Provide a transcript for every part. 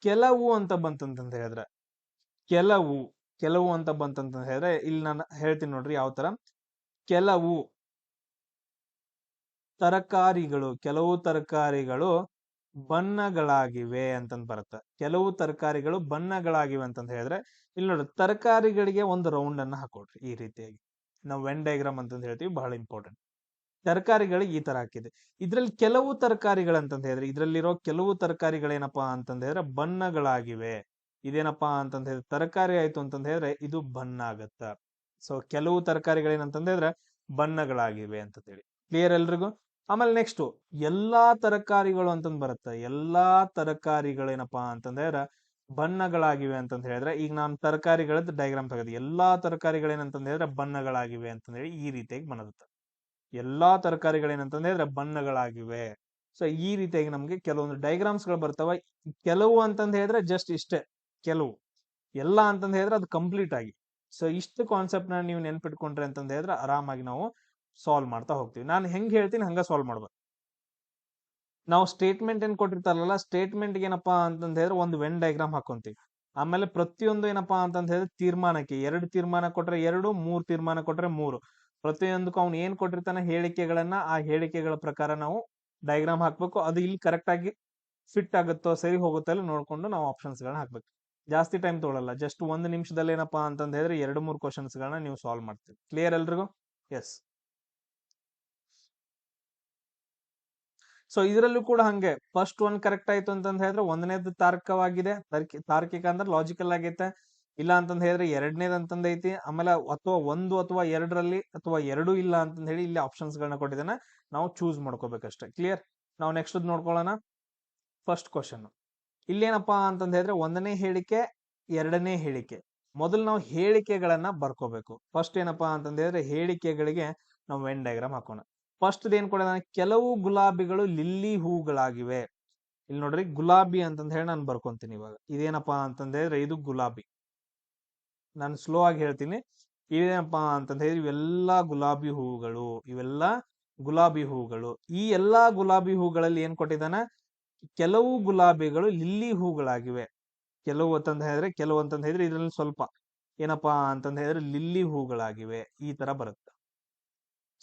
ಕೆಲವು ಅಂತ ಬಂತಂತ ಹೇಳಿದ್ರೆ ಕೆಲವು ಕೆಲವು ಅಂತ ಬಂತಂತ ಹೇಳಿದ್ರೆ ಇಲ್ಲಿ ನಾನು ಹೇಳ್ತೀನಿ ನೋಡ್ರಿ ಯಾವ ತರ. ಕೆಲವು ತರಕಾರಿಗಳು ಬಣ್ಣಗಳಾಗಿವೆ ಅಂತಂದ್ ಬರುತ್ತೆ. ಕೆಲವು ತರಕಾರಿಗಳು ಬಣ್ಣಗಳಾಗಿವೆ ಅಂತಂತ ಹೇಳಿದ್ರೆ ಇಲ್ಲಿ ನೋಡ್ರಿ ತರಕಾರಿಗಳಿಗೆ ಒಂದು ರೌಂಡ್ ಅನ್ನ ಹಾಕೊಡ್ರಿ ಈ ರೀತಿಯಾಗಿ. ನಾವು ವೆನ್ ಡಯಾಗ್ರಾಮ್ ಅಂತಂದ್ ಹೇಳ್ತೀವಿ, ಬಹಳ ಇಂಪಾರ್ಟೆಂಟ್. ತರಕಾರಿಗಳಿಗೆ ಈ ತರ ಹಾಕಿದೆ. ಇದ್ರಲ್ಲಿ ಕೆಲವು ತರಕಾರಿಗಳಂತಂದ ಹೇಳಿದ್ರೆ ಇದ್ರಲ್ಲಿರೋ ಕೆಲವು ತರಕಾರಿಗಳೇನಪ್ಪಾ ಅಂತಂದ ಹೇಳಿದ್ರೆ ಬಣ್ಣಗಳಾಗಿವೆ. ಇದೇನಪ್ಪಾ ಅಂತಂದ ಹೇಳಿದ್ರೆ ತರಕಾರಿ ಆಯ್ತು ಅಂತಂದ ಹೇಳಿದ್ರೆ ಇದು ಬಣ್ಣ ಆಗತ್ತ. ಸೊ ಕೆಲವು ತರಕಾರಿಗಳೇನಂತಂದ ಹೇಳಿದ್ರೆ ಬಣ್ಣಗಳಾಗಿವೆ ಅಂತ ಹೇಳಿ. ಕ್ಲಿಯರ್ ಎಲ್ರಿಗೂ? ಆಮೇಲೆ ನೆಕ್ಸ್ಟ್ ಎಲ್ಲಾ ತರಕಾರಿಗಳು ಅಂತಂದ್ ಬರುತ್ತೆ. ಎಲ್ಲಾ ತರಕಾರಿಗಳೇನಪ್ಪಾ ಅಂತಂದ ಹೇಳಿದ್ರೆ ಬಣ್ಣಗಳಾಗಿವೆ ಅಂತಂದ ಹೇಳಿದ್ರೆ ಈಗ ನಾನು ತರಕಾರಿಗಳದ್ದು ಡಯಾಗ್ರಾಮ್ ತೆಗೆದು ಎಲ್ಲಾ ತರಕಾರಿಗಳೇನಂತಂದ ಹೇಳಿದ್ರೆ ಬಣ್ಣಗಳಾಗಿವೆ ಅಂತಂದ ಹೇಳಿ ಈ ರೀತಿಯಾಗಿ ಬರುತ್ತೆ. ಎಲ್ಲಾ ತರಕಾರಿಗಳೇನಂತಂದ ಹೇಳಿದ್ರೆ ಬಣ್ಣಗಳಾಗಿವೆ. ಸೊ ಈ ರೀತಿಯಾಗಿ ನಮ್ಗೆ ಕೆಲವೊಂದು ಡಯಾಗ್ರಾಮ್ಸ್ ಗಳು ಬರ್ತವೆ. ಕೆಲವು ಅಂತಂದ ಹೇಳಿದ್ರೆ ಜಸ್ಟ್ ಇಷ್ಟೇ ಕೆಲವು. ಎಲ್ಲ ಅಂತಂದ ಹೇಳಿದ್ರೆ ಅದು ಕಂಪ್ಲೀಟ್ ಆಗಿ. ಸೊ ಇಷ್ಟು ಕಾನ್ಸೆಪ್ಟ್ ನ ನೀವು ನೆನ್ಪಿಟ್ಕೊಂಡ್ರೆ ಅಂತಂದ ಹೇಳಿದ್ರೆ ಆರಾಮಾಗಿ ನಾವು ಸಾಲ್ವ್ ಮಾಡ್ತಾ ಹೋಗ್ತೀವಿ. ನಾನು ಹೆಂಗ್ ಹೇಳ್ತೀನಿ ಹಂಗ ಸಾಲ್ವ್ ಮಾಡ್ಬೇಕು. ನಾವು ಸ್ಟೇಟ್ಮೆಂಟ್ ಏನ್ ಕೊಟ್ಟಿರ್ತಾರಲ್ಲ, ಸ್ಟೇಟ್ಮೆಂಟ್ ಏನಪ್ಪಾ ಅಂತಂದ ಹೇಳಿದ್ರೆ ಒಂದು ವೆನ್ ಡಯಾಗ್ರಾಮ್ ಹಾಕೊಂತೀವಿ. ಆಮೇಲೆ ಪ್ರತಿಯೊಂದು ಏನಪ್ಪಾ ಅಂತಂದ ಹೇಳಿದ್ರೆ ತೀರ್ಮಾನಕ್ಕೆ 2 ತೀರ್ಮಾನ ಕೊಟ್ರೆ 2, 3 ತೀರ್ಮಾನ ಕೊಟ್ರೆ 3. ಪ್ರತಿಯೊಂದಕ್ಕೂ ಅವ್ನು ಏನ್ ಕೊಟ್ಟಿರ್ತಾನೆ ಹೇಳಿಕೆಗಳನ್ನ, ಆ ಹೇಳಿಕೆಗಳ ಪ್ರಕಾರ ನಾವು ಡಯಾಗ್ರಾಮ್ ಹಾಕ್ಬೇಕು. ಅದು ಇಲ್ಲಿ ಕರೆಕ್ಟ್ ಆಗಿ ಫಿಟ್ ಆಗುತ್ತೋ ಸರಿ ಹೋಗುತ್ತೋ ಎಲ್ಲ ನೋಡ್ಕೊಂಡು ನಾವು ಆಪ್ಷನ್ಸ್ ಗಳನ್ನ ಹಾಕ್ಬೇಕು. ಜಾಸ್ತಿ ಟೈಮ್ ತೊಗೊಳಲ್ಲ, ಜಸ್ಟ್ 1 ನಿಮಿಷದಲ್ಲಿ ಏನಪ್ಪಾ ಅಂತಂದ ಹೇಳಿದ್ರೆ 2-3 ಕ್ವಶನ್ಸ್ ಗಳನ್ನ ನೀವು ಸಾಲ್ವ್ ಮಾಡ್ತೀವಿ. ಕ್ಲಿಯರ್ ಎಲ್ರಿಗೂ? ಎಸ್. ಸೊ ಇದರಲ್ಲೂ ಕೂಡ ಹಂಗೆ ಫಸ್ಟ್ ಒನ್ ಕರೆಕ್ಟ್ ಆಯ್ತು ಅಂತಂದ ಹೇಳಿದ್ರೆ ಒಂದನೇದು ತಾರ್ಕಿಕವಾಗಿದೆ, ತಾರ್ಕಿಕ ಅಂದ್ರೆ ಲಾಜಿಕಲ್ ಆಗೈತೆ. ಇಲ್ಲ ಅಂತಂದ ಹೇಳಿದ್ರೆ ಎರಡನೇದು ಅಂತಂದ ಐತಿ. ಆಮೇಲೆ ಅಥವಾ 1 ಅಥವಾ 2ರಲ್ಲಿ ಅಥವಾ 2 ಇಲ್ಲ ಅಂತಂದ ಹೇಳಿ ಇಲ್ಲಿ ಆಪ್ಷನ್ಸ್ ಗಳನ್ನ ಕೊಟ್ಟಿದ್ದಾನೆ, ನಾವು ಚೂಸ್ ಮಾಡ್ಕೋಬೇಕಷ್ಟೇ. ಕ್ಲಿಯರ್? ನಾವು ನೆಕ್ಸ್ಟ್ ನೋಡ್ಕೊಳ್ಳೋಣ. ಫಸ್ಟ್ ಕ್ವಶನ್ ಇಲ್ಲೇನಪ್ಪಾ ಅಂತಂದ ಹೇಳಿದ್ರೆ 1ನೇ ಹೇಳಿಕೆ 2ನೇ ಹೇಳಿಕೆ. ಮೊದಲು ನಾವು ಹೇಳಿಕೆಗಳನ್ನ ಬರ್ಕೋಬೇಕು. ಫಸ್ಟ್ ಏನಪ್ಪಾ ಅಂತಂದ ಹೇಳಿದ್ರೆ ಹೇಳಿಕೆಗಳಿಗೆ ನಾವು ವೆನ್ ಡಯಾಗ್ರಾಮ್ ಹಾಕೋಣ. ಫಸ್ಟ್ ಏನ್ ಕೊಡಿದಾನೆ, ಕೆಲವು ಗುಲಾಬಿಗಳು ಲಿಲ್ಲಿ ಹೂಗಳಾಗಿವೆ. ಇಲ್ಲಿ ನೋಡ್ರಿ ಗುಲಾಬಿ ಅಂತಂದ ಹೇಳಿ ನಾನು ಬರ್ಕೊಂತೀನಿ. ಇವಾಗ ಇದೇನಪ್ಪಾ ಅಂತಂದ ಹೇಳಿದ್ರೆ ಇದು ಗುಲಾಬಿ. ನಾನು ಸ್ಲೋ ಆಗಿ ಹೇಳ್ತೀನಿ. ಇದೇನಪ್ಪಾ ಅಂತಂದ ಹೇಳಿದ್ರೆ ಇವೆಲ್ಲಾ ಗುಲಾಬಿ ಹೂಗಳು, ಇವೆಲ್ಲ ಗುಲಾಬಿ ಹೂಗಳು. ಈ ಎಲ್ಲಾ ಗುಲಾಬಿ ಹೂಗಳಲ್ಲಿ ಏನ್ ಕೊಟ್ಟಿದ್ದಾನೆ, ಕೆಲವು ಗುಲಾಬಿಗಳು ಲಿಲ್ಲಿ ಹೂಗಳಾಗಿವೆ. ಕೆಲವು ಅಂತಂದ ಹೇಳಿದ್ರೆ ಇದ್ರಲ್ಲಿ ಸ್ವಲ್ಪ ಏನಪ್ಪಾ ಅಂತಂದ ಹೇಳಿದ್ರೆ ಲಿಲ್ಲಿ ಹೂಗಳಾಗಿವೆ ಈ ತರ ಬರುತ್ತೆ.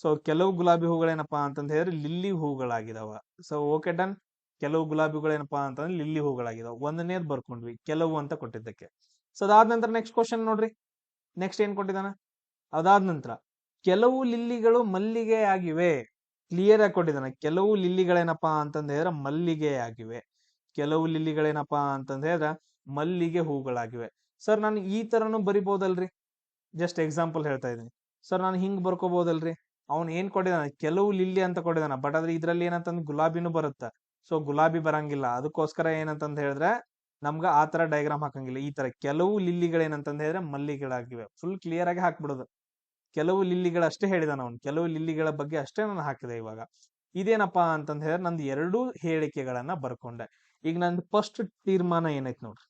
ಸೊ ಕೆಲವು ಗುಲಾಬಿ ಹೂಗಳೇನಪ್ಪಾ ಅಂತಂದ ಹೇಳಿದ್ರೆ ಲಿಲ್ಲಿ ಹೂಗಳಾಗಿದಾವ. So okay done. ಕೆಲವು ಗುಲಾಬಿಗಳೇನಪ್ಪಾ ಅಂತಂದ್ರೆ ಲಿಲ್ಲಿ ಹೂಗಳಾಗಿದಾವ. 1ನೇದ್ ಬರ್ಕೊಂಡ್ವಿ ಕೆಲವು ಅಂತ ಕೊಟ್ಟಿದ್ದಕ್ಕೆ. ಸೊ ಅದಾದ ನಂತರ ನೆಕ್ಸ್ಟ್ ಕ್ವಶನ್ ನೋಡ್ರಿ. ನೆಕ್ಸ್ಟ್ ಏನ್ ಕೊಟ್ಟಿದಾನ, ಅದಾದ ನಂತರ ಕೆಲವು ಲಿಲ್ಲಿಗಳು ಮಲ್ಲಿಗೆ ಆಗಿವೆ. ಕ್ಲಿಯರ್ ಆಗಿ ಕೊಟ್ಟಿದ್ದಾನೆ. ಕೆಲವು ಲಿಲ್ಲಿಗಳೇನಪ್ಪಾ ಅಂತಂದ ಹೇಳಿದ್ರೆ ಮಲ್ಲಿಗೆ ಆಗಿವೆ. ಕೆಲವು ಲಿಲ್ಲಿಗಳೇನಪ್ಪಾ ಅಂತಂದ ಹೇಳಿದ್ರೆ ಮಲ್ಲಿಗೆ ಹೂಗಳಾಗಿವೆ. ಸರ್ ನಾನು ಈ ತರನು ಬರಿಬಹುದಲ್ರಿ? ಜಸ್ಟ್ ಎಕ್ಸಾಂಪಲ್ ಹೇಳ್ತಾ ಇದೀನಿ. ಸರ್ ನಾನು ಹಿಂಗ್ ಬರ್ಕೋಬಹುದಲ್ರಿ? ಅವ್ನು ಏನ್ ಕೊಟ್ಟಿದಾನ, ಕೆಲವು ಲಿಲ್ಲಿ ಅಂತ ಕೊಟ್ಟಿದಾನ. ಬಟ್ ಆದ್ರೆ ಇದ್ರಲ್ಲಿ ಏನಂತಂದ್ ಗುಲಾಬಿನೂ ಬರುತ್ತೆ. ಸೊ ಗುಲಾಬಿ ಬರಂಗಿಲ್ಲ. ಅದಕ್ಕೋಸ್ಕರ ಏನಂತಂದ ಹೇಳಿದ್ರೆ ನಮ್ಗ ಆ ತರ ಡಯಾಗ್ರಾಮ್ ಹಾಕಂಗಿಲ್ಲ. ಈ ತರ ಕೆಲವು ಲಿಲ್ಲಿಗಳೇನಂತಂದ ಹೇಳಿದ್ರೆ ಮಲ್ಲಿಗೆಗಳಾಗಿವೆ. ಫುಲ್ ಕ್ಲಿಯರ್ ಆಗಿ ಹಾಕ್ಬಿಡೋದು. ಕೆಲವು ಲಿಲ್ಲಿಗಳ ಅಷ್ಟೇ ಹೇಳಿದಾನ ಅವ್ನು. ಕೆಲವು ಲಿಲ್ಲಿಗಳ ಬಗ್ಗೆ ಅಷ್ಟೇ ನಾನು ಹಾಕಿದೆ. ಇವಾಗ ಇದೇನಪ್ಪಾ ಅಂತಂದ ಹೇಳಿದ್ರೆ ನಂದು 2 ಹೇಳಿಕೆಗಳನ್ನ ಬರ್ಕೊಂಡೆ. ಈಗ ನಂದು ಫಸ್ಟ್ ತೀರ್ಮಾನ ಏನೈತ್ ನೋಡ್ರಿ,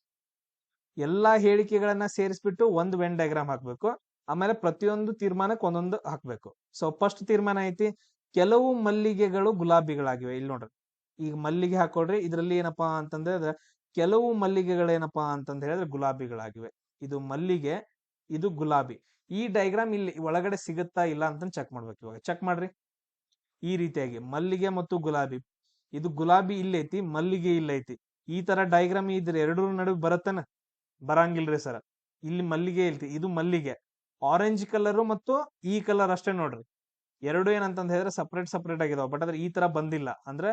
ಎಲ್ಲಾ ಹೇಳಿಕೆಗಳನ್ನ ಸೇರಿಸ್ಬಿಟ್ಟು ಒಂದು ವೆನ್ ಡಯಾಗ್ರಾಮ್ ಹಾಕ್ಬೇಕು. ಆಮೇಲೆ ಪ್ರತಿಯೊಂದು ತೀರ್ಮಾನಕ್ಕೆ ಒಂದೊಂದು ಹಾಕ್ಬೇಕು. ಸೊ ಫಸ್ಟ್ ತೀರ್ಮಾನ ಐತಿ, ಕೆಲವು ಮಲ್ಲಿಗೆಗಳು ಗುಲಾಬಿಗಳಾಗಿವೆ. ಇಲ್ಲಿ ನೋಡ್ರಿ, ಈಗ ಮಲ್ಲಿಗೆ ಹಾಕೊಡ್ರಿ. ಇದ್ರಲ್ಲಿ ಏನಪ್ಪಾ ಅಂತಂದ ಹೇಳಿದ್ರೆ ಕೆಲವು ಮಲ್ಲಿಗೆಗಳೇನಪ್ಪಾ ಅಂತಂದ ಹೇಳಿದ್ರೆ ಗುಲಾಬಿಗಳಾಗಿವೆ. ಇದು ಮಲ್ಲಿಗೆ, ಇದು ಗುಲಾಬಿ. ಈ ಡಯಾಗ್ರಾಮ್ ಇಲ್ಲಿ ಒಳಗಡೆ ಸಿಗುತ್ತಾ ಇಲ್ಲ ಅಂತ ಚೆಕ್ ಮಾಡ್ಬೇಕು. ಇವಾಗ ಚೆಕ್ ಮಾಡ್ರಿ. ಈ ರೀತಿಯಾಗಿ ಮಲ್ಲಿಗೆ ಮತ್ತು ಗುಲಾಬಿ, ಇದು ಗುಲಾಬಿ ಇಲ್ಲೈತಿ, ಮಲ್ಲಿಗೆ ಇಲ್ಲೈತಿ. ಈ ತರ ಡಯಾಗ್ರಾಮ್ ಇದ್ರ 2 ನಡುವೆ ಬರತ್ತನ? ಬರಂಗಿಲ್ರಿ ಸರ್. ಇಲ್ಲಿ ಮಲ್ಲಿಗೆ ಐತಿ, ಇದು ಮಲ್ಲಿಗೆ. ಆರೆಂಜ್ ಕಲರ್ ಮತ್ತು ಈ ಕಲರ್ ಅಷ್ಟೇ ನೋಡ್ರಿ. 2 ಏನಂತಂದ ಹೇಳಿದ್ರೆ ಸಪರೇಟ್ ಆಗಿದಾವ. ಬಟ್ ಆದ್ರೆ ಈ ತರ ಬಂದಿಲ್ಲ ಅಂದ್ರೆ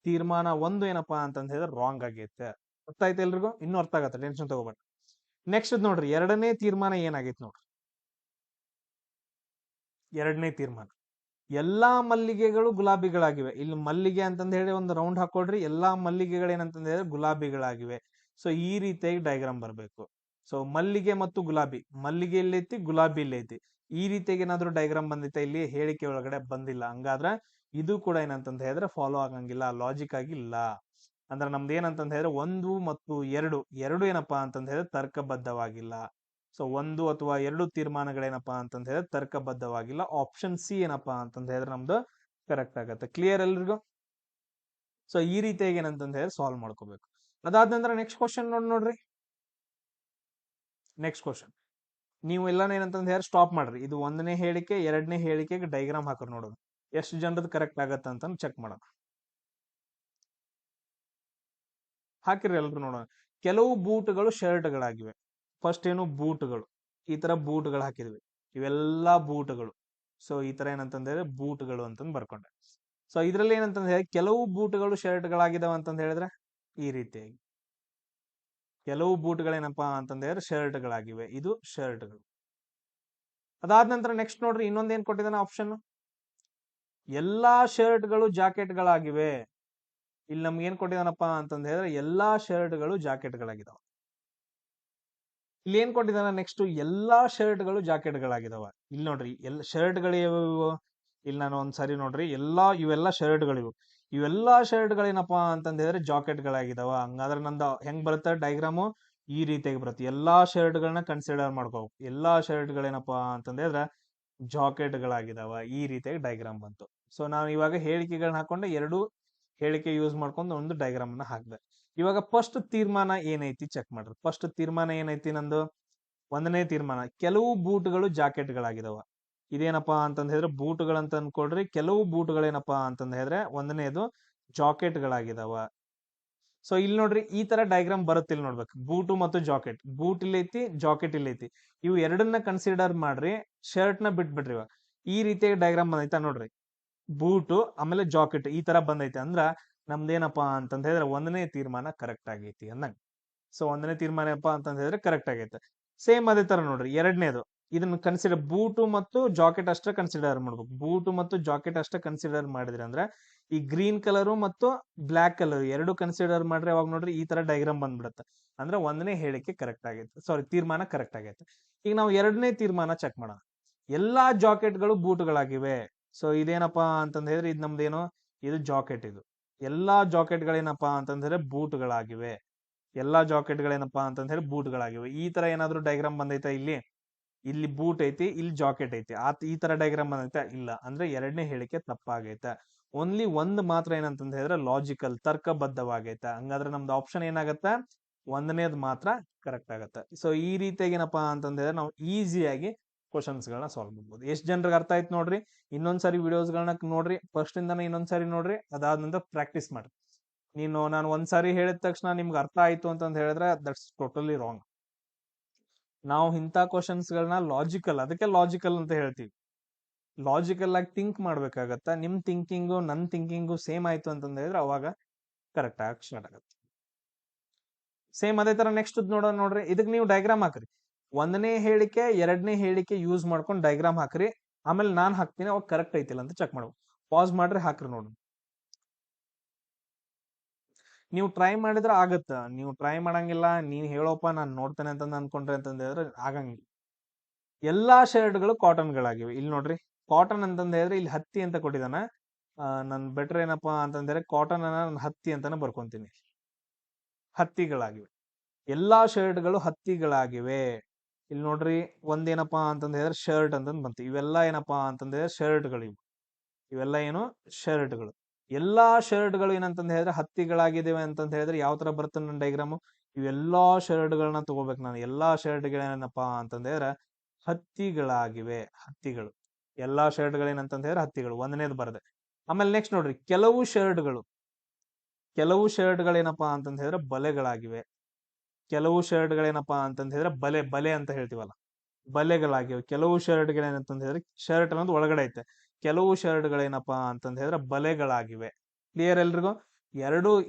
ತೀರ್ಮಾನ 1 ಏನಪ್ಪಾ ಅಂತಂದ ಹೇಳಿದ್ರೆ ರಾಂಗ್ ಆಗೈತೆ. ಅರ್ಥ ಆಯ್ತು ಎಲ್ರಿಗೂ? ಇನ್ನೂ ಅರ್ಥ ಆಗತ್ತೆ, ಟೆನ್ಷನ್ ತಗೋಬೇಡ. ನೆಕ್ಸ್ಟ್ ನೋಡ್ರಿ, 2ನೇ ತೀರ್ಮಾನ ಏನಾಗೈತಿ ನೋಡ್ರಿ. 2ನೇ ತೀರ್ಮಾನ, ಎಲ್ಲಾ ಮಲ್ಲಿಗೆಗಳು ಗುಲಾಬಿಗಳಾಗಿವೆ. ಇಲ್ಲಿ ಮಲ್ಲಿಗೆ ಅಂತಂದ ಹೇಳಿ ಒಂದು ರೌಂಡ್ ಹಾಕೊಡ್ರಿ. ಎಲ್ಲಾ ಮಲ್ಲಿಗೆಗಳು ಏನಂತಂದ ಹೇಳಿದ್ರೆ ಗುಲಾಬಿಗಳಾಗಿವೆ. ಸೊ ಈ ರೀತಿಯಾಗಿ ಡಯಾಗ್ರಾಮ್ ಬರ್ಬೇಕು. ಸೊ ಮಲ್ಲಿಗೆ ಮತ್ತು ಗುಲಾಬಿ, ಮಲ್ಲಿಗೆ ಇಲ್ಲೈತಿ, ಗುಲಾಬಿ ಇಲ್ಲೈತಿ. ಈ ರೀತಿಯಾಗಿ ಏನಾದ್ರು ಡಯಾಗ್ರಾಮ್ ಬಂದೈತೆ? ಇಲ್ಲಿ ಹೇಳಿಕೆ ಒಳಗಡೆ ಬಂದಿಲ್ಲ. ಹಂಗಾದ್ರೆ ಇದು ಕೂಡ ಏನಂತಂದ ಹೇಳಿದ್ರೆ ಫಾಲೋ ಆಗಂಗಿಲ್ಲ, ಲಾಜಿಕ್ ಆಗಿ ಇಲ್ಲ. ಅಂದ್ರೆ ನಮ್ದು ಏನಂತಂದ ಹೇಳಿದ್ರೆ 1 ಮತ್ತು 2 ಏನಪ್ಪಾ ಅಂತಂದ ಹೇಳಿದ್ರೆ ತರ್ಕಬದ್ಧವಾಗಿಲ್ಲ. ಸೊ 1 ಅಥವಾ 2 ತೀರ್ಮಾನಗಳೇನಪ್ಪಾ ಅಂತಂದ ಹೇಳಿದ್ರೆ ತರ್ಕಬದ್ಧವಾಗಿಲ್ಲ. ಆಪ್ಷನ್ ಸಿ ಏನಪ್ಪಾ ಅಂತಂದ ಹೇಳಿದ್ರೆ ನಮ್ದು ಕರೆಕ್ಟ್ ಆಗತ್ತೆ. ಕ್ಲಿಯರ್ ಎಲ್ರಿಗೂ? ಸೊ ಈ ರೀತಿಯಾಗಿ ಏನಂತಂದ ಹೇಳಿದ್ರೆ ಸಾಲ್ವ್ ಮಾಡ್ಕೋಬೇಕು. ಅದಾದ ನಂತರ ನೆಕ್ಸ್ಟ್ ಕ್ವಶನ್ ನೋಡ್ರಿ. ನೆಕ್ಸ್ಟ್ ಕ್ವಶನ್ ನೀವು ಎಲ್ಲಾನು ಏನಂತಂದ್ ಹೇಳಿ ಸ್ಟಾಪ್ ಮಾಡ್ರಿ. ಇದು 1ನೇ ಹೇಳಿಕೆ 2ನೇ ಹೇಳಿಕೆಗೆ ಡೈಗ್ರಾಮ್ ಹಾಕೋರು ನೋಡೋದು ಎಷ್ಟು ಜನರದ್ದು ಕರೆಕ್ಟ್ ಆಗತ್ತ ಅಂತ ಚೆಕ್ ಮಾಡೋಣ. ಹಾಕಿರಿ ಎಲ್ರು ನೋಡೋಣ. ಕೆಲವು ಬೂಟ್ಗಳು ಶರ್ಟ್ಗಳಾಗಿವೆ. ಫಸ್ಟ್ ಏನು ಬೂಟ್ಗಳು, ಈ ತರ ಬೂಟ್ಗಳು ಹಾಕಿದ್ವಿ, ಇವೆಲ್ಲಾ ಬೂಟ್ಗಳು. ಸೊ ಈ ತರ ಏನಂತಂದ್ರೆ ಬೂಟ್ಗಳು ಅಂತಂದ್ ಬರ್ಕೊಂಡೆ. ಸೊ ಇದ್ರಲ್ಲಿ ಏನಂತಂದ್ ಹೇಳಿ ಕೆಲವು ಬೂಟ್ಗಳು ಶರ್ಟ್ಗಳಾಗಿದಾವ ಅಂತಂದ್ ಹೇಳಿದ್ರೆ ಈ ರೀತಿಯಾಗಿ ಕೆಲವು ಬೂಟ್ಗಳೇನಪ್ಪಾ ಅಂತಂದ್ ಹೇಳಿದ್ರೆ ಶರ್ಟ್ಗಳಾಗಿವೆ. ಇದು ಶರ್ಟ್ಗಳು. ಅದಾದ ನಂತರ ನೆಕ್ಸ್ಟ್ ನೋಡ್ರಿ, ಇನ್ನೊಂದೇನ್ ಕೊಟ್ಟಿದ್ದಾನೆ ಆಪ್ಷನ್, ಎಲ್ಲಾ ಶರ್ಟ್ಗಳು ಜಾಕೆಟ್ಗಳಾಗಿವೆ. ಇಲ್ಲಿ ನಮ್ಗೆ ಏನ್ ಕೊಟ್ಟಿದಾನಪ್ಪಾ ಅಂತಂದ್ ಹೇಳಿದ್ರೆ ಎಲ್ಲಾ ಶರ್ಟ್ಗಳು ಜಾಕೆಟ್ಗಳಾಗಿದಾವ. ಇಲ್ಲಿ ಏನ್ ಕೊಟ್ಟಿದಾನ ನೆಕ್ಸ್ಟ್, ಎಲ್ಲಾ ಶರ್ಟ್ಗಳು ಜಾಕೆಟ್ಗಳಾಗಿದಾವ. ಇಲ್ಲಿ ನೋಡ್ರಿ ಎಲ್ಲ ಶರ್ಟ್ಗಳು ಇವು. ಇಲ್ಲಿ ನಾನು ಒಂದ್ಸರಿ ನೋಡ್ರಿ ಇವೆಲ್ಲಾ ಶರ್ಟ್ಗಳಿವು. ಇವೆಲ್ಲಾ ಶರ್ಟ್ಗಳೇನಪ್ಪಾ ಅಂತಂದ್ ಹೇಳಿದ್ರೆ ಜಾಕೆಟ್ಗಳಾಗಿದಾವ. ಹಂಗಾದ್ರೆ ನಂದು ಹೆಂಗ್ ಬರುತ್ತೆ ಡೈಗ್ರಾಮು, ಈ ರೀತಿಯಾಗಿ ಬರುತ್ತೆ. ಎಲ್ಲಾ ಶರ್ಟ್ಗಳನ್ನ ಕನ್ಸಿಡರ್ ಮಾಡ್ಕೋಬೇಕು. ಎಲ್ಲಾ ಶರ್ಟ್ಗಳೇನಪ್ಪಾ ಅಂತಂದ್ ಹೇಳಿದ್ರೆ ಜಾಕೆಟ್ಗಳಾಗಿದಾವ. ಈ ರೀತಿಯಾಗಿ ಡೈಗ್ರಾಮ್ ಬಂತು. ಸೊ ನಾನು ಇವಾಗ ಹೇಳಿಕೆಗಳನ್ನ ಹಾಕೊಂಡೆ, 2 ಹೇಳಿಕೆ ಯೂಸ್ ಮಾಡ್ಕೊಂಡು ಒಂದು ಡೈಗ್ರಾಮ್ ಅನ್ನ ಹಾಕ್ದೆ. ಇವಾಗ ಫಸ್ಟ್ ತೀರ್ಮಾನ ಏನೈತಿ ಚೆಕ್ ಮಾಡ್ರಿ. ಫಸ್ಟ್ ತೀರ್ಮಾನ ಏನೈತಿ ನಂದು, 1ನೇ ತೀರ್ಮಾನ, ಕೆಲವು ಬೂಟ್ಗಳು ಜಾಕೆಟ್ಗಳಾಗಿದಾವ. ಇದೇನಪ್ಪಾ ಅಂತಂದ್ ಹೇಳಿದ್ರೆ ಬೂಟ್ಗಳಂತ ಅನ್ಕೊಡ್ರಿ. ಕೆಲವು ಬೂಟ್ಗಳೇನಪ್ಪಾ ಅಂತಂದ್ ಹೇಳಿದ್ರೆ 1ನೇದು ಜಾಕೆಟ್ಗಳಾಗಿದಾವ. ಸೊ ಇಲ್ಲಿ ನೋಡ್ರಿ ಈ ತರ ಡೈಗ್ರಾಮ್ ಬರುತ್ತೆ. ಇಲ್ಲಿ ನೋಡ್ಬೇಕು, ಬೂಟು ಮತ್ತು ಜಾಕೆಟ್. ಬೂಟ್ ಇಲ್ಲೈತಿ, ಜಾಕೆಟ್ ಇಲ್ಲೈತಿ. ಇವು ಎರಡನ್ನ ಕನ್ಸಿಡರ್ ಮಾಡ್ರಿ, ಶರ್ಟ್ ನ ಬಿಟ್ಬಿಡ್ರಿ. ಇವಾಗ ಈ ರೀತಿಯಾಗಿ ಡೈಗ್ರಾಮ್ ಬಂದೈತಾ ನೋಡ್ರಿ, ಬೂಟು ಆಮೇಲೆ ಜಾಕೆಟ್ ಈ ತರ ಬಂದೈತೆ ಅಂದ್ರ ನಮ್ದೇನಪ್ಪಾ ಅಂತಂದ್ ಹೇಳಿದ್ರೆ 1ನೇ ತೀರ್ಮಾನ ಕರೆಕ್ಟ್ ಆಗೈತಿ ಅಂದಂಗ. ಸೊ 1ನೇ ತೀರ್ಮಾನ ಏನಪ್ಪಾ ಅಂತಂದ್ ಹೇಳಿದ್ರೆ ಕರೆಕ್ಟ್ ಆಗೈತೆ. ಸೇಮ್ ಅದೇ ತರ ನೋಡ್ರಿ 2ನೇದು, ಇದನ್ನ ಕನ್ಸಿಡರ್ ಬೂಟು ಮತ್ತು ಜಾಕೆಟ್ ಅಷ್ಟೇ ಕನ್ಸಿಡರ್ ಮಾಡ್ಬೇಕು. ಬೂಟು ಮತ್ತು ಜಾಕೆಟ್ ಅಷ್ಟೇ ಕನ್ಸಿಡರ್ ಮಾಡಿದ್ರಿ ಅಂದ್ರೆ ಈ ಗ್ರೀನ್ ಕಲರು ಮತ್ತು ಬ್ಲಾಕ್ ಕಲರ್ 2 ಕನ್ಸಿಡರ್ ಮಾಡ್ರಿ, ಅವಾಗ ನೋಡ್ರಿ ಈ ತರ ಡೈಗ್ರಾಮ್ ಬಂದ್ಬಿಡುತ್ತೆ. ಅಂದ್ರೆ 1ನೇ ಹೇಳಿಕೆ ಕರೆಕ್ಟ್ ಆಗೈತೆ, ಸಾರಿ ತೀರ್ಮಾನ ಕರೆಕ್ಟ್ ಆಗೈತೆ. ಈಗ ನಾವು 2ನೇ ತೀರ್ಮಾನ ಚೆಕ್ ಮಾಡೋಣ. ಎಲ್ಲಾ ಜಾಕೆಟ್ಗಳು ಬೂಟ್ಗಳಾಗಿವೆ. ಸೊ ಇದೇನಪ್ಪಾ ಅಂತಂದ್ ಹೇಳಿದ್ರೆ ಇದು ನಮ್ದೇನು, ಇದು ಜಾಕೆಟ್. ಇದು ಎಲ್ಲಾ ಜಾಕೆಟ್ಗಳೇನಪ್ಪಾ ಅಂತಂದ್ ಹೇಳಿದ್ರೆ ಬೂಟ್ಗಳಾಗಿವೆ. ಎಲ್ಲಾ ಜಾಕೆಟ್ಗಳೇನಪ್ಪಾ ಅಂತಂದ್ ಹೇಳಿ ಬೂಟ್ಗಳಾಗಿವೆ. ಈ ತರ ಏನಾದ್ರು ಡೈಗ್ರಾಮ್ ಬಂದೈತಾ, ಇಲ್ಲಿ ಬೂಟ್ ಐತಿ, ಇಲ್ಲಿ ಜಾಕೆಟ್ ಐತಿ, ಈ ತರ ಡೈಗ್ರಾಮ್ ಬಂದೈತಾ? ಇಲ್ಲ. ಅಂದ್ರೆ 2ನೇ ಹೇಳಿಕೆ ತಪ್ಪಾಗೈತೆ. ಓನ್ಲಿ ಒಂದ್ ಮಾತ್ರ ಏನಂತಂದ್ ಹೇಳಿದ್ರೆ ಲಾಜಿಕಲ್, ತರ್ಕಬದ್ಧವಾಗೈತೆ. ಹಂಗಾದ್ರೆ ನಮ್ದು ಆಪ್ಷನ್ ಏನಾಗತ್ತ, 1ನೇದ್ ಮಾತ್ರ ಕರೆಕ್ಟ್ ಆಗತ್ತೆ. ಸೊ ಈ ರೀತಿಯಾಗಿ ಏನಪ್ಪಾ ಅಂತಂದ್ ಹೇಳಿದ್ರೆ ನಾವು ಈಸಿಯಾಗಿ ಕ್ವಶನ್ಸ್ ಗಳನ್ನ ಸಾಲ್ವ್ ಮಾಡ್ಬೋದು. ಎಷ್ಟ್ ಜನರಿಗೆ ಅರ್ಥ ಆಯ್ತು ನೋಡ್ರಿ. ಇನ್ನೊಂದ್ಸರಿ ವಿಡಿಯೋಸ್ ಗಳನ್ನ ನೋಡ್ರಿ, ಫಸ್ಟ್ ಇಂದಾನೆ ಇನ್ನೊಂದ್ಸರಿ ನೋಡ್ರಿ. ಅದಾದ ನಂತರ ಪ್ರಾಕ್ಟೀಸ್ ಮಾಡ್ರಿ. ನಾನು ಒಂದ್ಸಾರಿ ಹೇಳಿದ ತಕ್ಷಣ ನಿಮ್ಗೆ ಅರ್ಥ ಆಯ್ತು ಅಂತಂದ್ ಹೇಳಿದ್ರೆ ದಟ್ಸ್ ಟೋಟಲಿ ರಾಂಗ್. ನಾವು ಇಂಥ ಕ್ವಶನ್ಸ್ ಗಳನ್ನ ಲಾಜಿಕಲ್, ಅದಕ್ಕೆ ಲಾಜಿಕಲ್ ಅಂತ ಹೇಳ್ತೀವಿ. ಲಾಜಿಕಲ್ ಆಗಿ ಥಿಂಕ್ ಮಾಡ್ಬೇಕಾಗತ್ತ. ನಿಮ್ ಥಿಂಕಿಂಗು ನನ್ ಥಿಂಕಿಂಗು ಸೇಮ್ ಆಯ್ತು ಅಂತಂದ್ ಹೇಳಿದ್ರೆ ಅವಾಗ ಕರೆಕ್ಟ್ ಆಗಿ ಸ್ಟಾರ್ಟ್ ಆಗತ್ತೆ. ಸೇಮ್ ಅದೇ ತರ ನೆಕ್ಸ್ಟ್ ನೋಡೋಣ ನೋಡ್ರಿ. ಇದಕ್ ನೀವು ಡೈಗ್ರಾಮ್ ಹಾಕ್ರಿ. 1ನೇ ಹೇಳಿಕೆ 2ನೇ ಹೇಳಿಕೆ ಯೂಸ್ ಮಾಡ್ಕೊಂಡು ಡೈಗ್ರಾಮ್ ಹಾಕ್ರಿ. ಆಮೇಲೆ ನಾನ್ ಹಾಕ್ತೀನಿ, ಅವಾಗ ಕರೆಕ್ಟ್ ಐತಿಲ್ಲ ಅಂತ ಚೆಕ್ ಮಾಡ್ಬೇಕು. ಪಾಸ್ ಮಾಡ್ರಿ, ಹಾಕ್ರಿ ನೋಡ್ರಿ. ನೀವು ಟ್ರೈ ಮಾಡಿದ್ರೆ ಆಗತ್ತ. ನೀವು ಟ್ರೈ ಮಾಡಂಗಿಲ್ಲ, ನೀನ್ ಹೇಳೋಪ್ಪ ನಾನ್ ನೋಡ್ತೇನೆ ಅಂತ ಅನ್ಕೊಂಡ್ರೆ ಅಂತಂದ್ ಹೇಳಿದ್ರೆ ಆಗಂಗಿಲ್ಲ. ಎಲ್ಲಾ ಶರ್ಟ್ಗಳು ಕಾಟನ್ಗಳಾಗಿವೆ. ಇಲ್ಲಿ ನೋಡ್ರಿ, ಕಾಟನ್ ಅಂತಂದ್ ಹೇಳಿದ್ರೆ ಇಲ್ಲಿ ಹತ್ತಿ ಅಂತ ಕೊಟ್ಟಿದಾನ. ನನ್ ಬೆಟರ್ ಏನಪ್ಪಾ ಅಂತಂದ್ ಹೇಳಿದ್ರೆ ಕಾಟನ್ ಅನ್ನ ನಾನು ಹತ್ತಿ ಅಂತಾನೆ ಬರ್ಕೊಂತೀನಿ. ಹತ್ತಿಗಳಾಗಿವೆ. ಎಲ್ಲಾ ಶರ್ಟ್ಗಳು ಹತ್ತಿಗಳಾಗಿವೆ. ಇಲ್ಲಿ ನೋಡ್ರಿ, ಒಂದೇನಪ್ಪಾ ಅಂತಂದ್ ಹೇಳಿದ್ರೆ ಶರ್ಟ್ ಅಂತಂದ್ ಬಂತು. ಇವೆಲ್ಲ ಏನಪ್ಪಾ ಅಂತಂದ್ ಹೇಳಿದ್ರೆ ಶರ್ಟ್ಗಳು. ಇವೆಲ್ಲ ಏನು ಶರ್ಟ್ಗಳು. ಎಲ್ಲಾ ಶರ್ಟ್ಗಳು ಏನಂತಂದ್ ಹೇಳಿದ್ರೆ ಹತ್ತಿಗಳಾಗಿದ್ದೇವೆ ಅಂತಂದ್ ಹೇಳಿದ್ರೆ ಯಾವ ತರ ಬರುತ್ತೆ ನನ್ನ ಡೈಗ್ರಾಮು, ಇವೆಲ್ಲಾ ಶರ್ಟ್ಗಳನ್ನ ತಗೋಬೇಕು ನಾನು. ಎಲ್ಲಾ ಶರ್ಟ್ಗಳೇನಪ್ಪಾ ಅಂತಂದ್ ಹೇಳಿದ್ರೆ ಹತ್ತಿಗಳಾಗಿವೆ. ಹತ್ತಿಗಳು. ಎಲ್ಲಾ ಶರ್ಟ್ಗಳೇನಂತಂದ್ ಹೇಳಿದ್ರೆ ಹತ್ತಿಗಳು. 1ನೇದು ಬರದೆ. ಆಮೇಲೆ ನೆಕ್ಸ್ಟ್ ನೋಡ್ರಿ, ಕೆಲವು ಶರ್ಟ್ಗಳೇನಪ್ಪಾ ಅಂತಂದ್ ಹೇಳಿದ್ರೆ ಬಲೆಗಳಾಗಿವೆ. ಕೆಲವು ಶರ್ಟ್ಗಳೇನಪ್ಪಾ ಅಂತಂದ್ ಹೇಳಿದ್ರೆ ಬಲೆ ಅಂತ ಹೇಳ್ತೀವಲ್ಲ, ಬಲೆಗಳಾಗಿವೆ. ಕೆಲವು ಶರ್ಟ್ಗಳೇನಂತಂದ್ ಹೇಳಿದ್ರೆ ಶರ್ಟ್ ಅನ್ನೋದು ಒಳಗಡೆ ಐತೆ. ಕೆಲವು ಶರ್ಟ್ಗಳೇನಪ್ಪಾ ಅಂತಂದ್ ಹೇಳಿದ್ರೆ ಬಲೆಗಳಾಗಿವೆ. ಕ್ಲಿಯರ್ ಎಲ್ರಿಗೂ?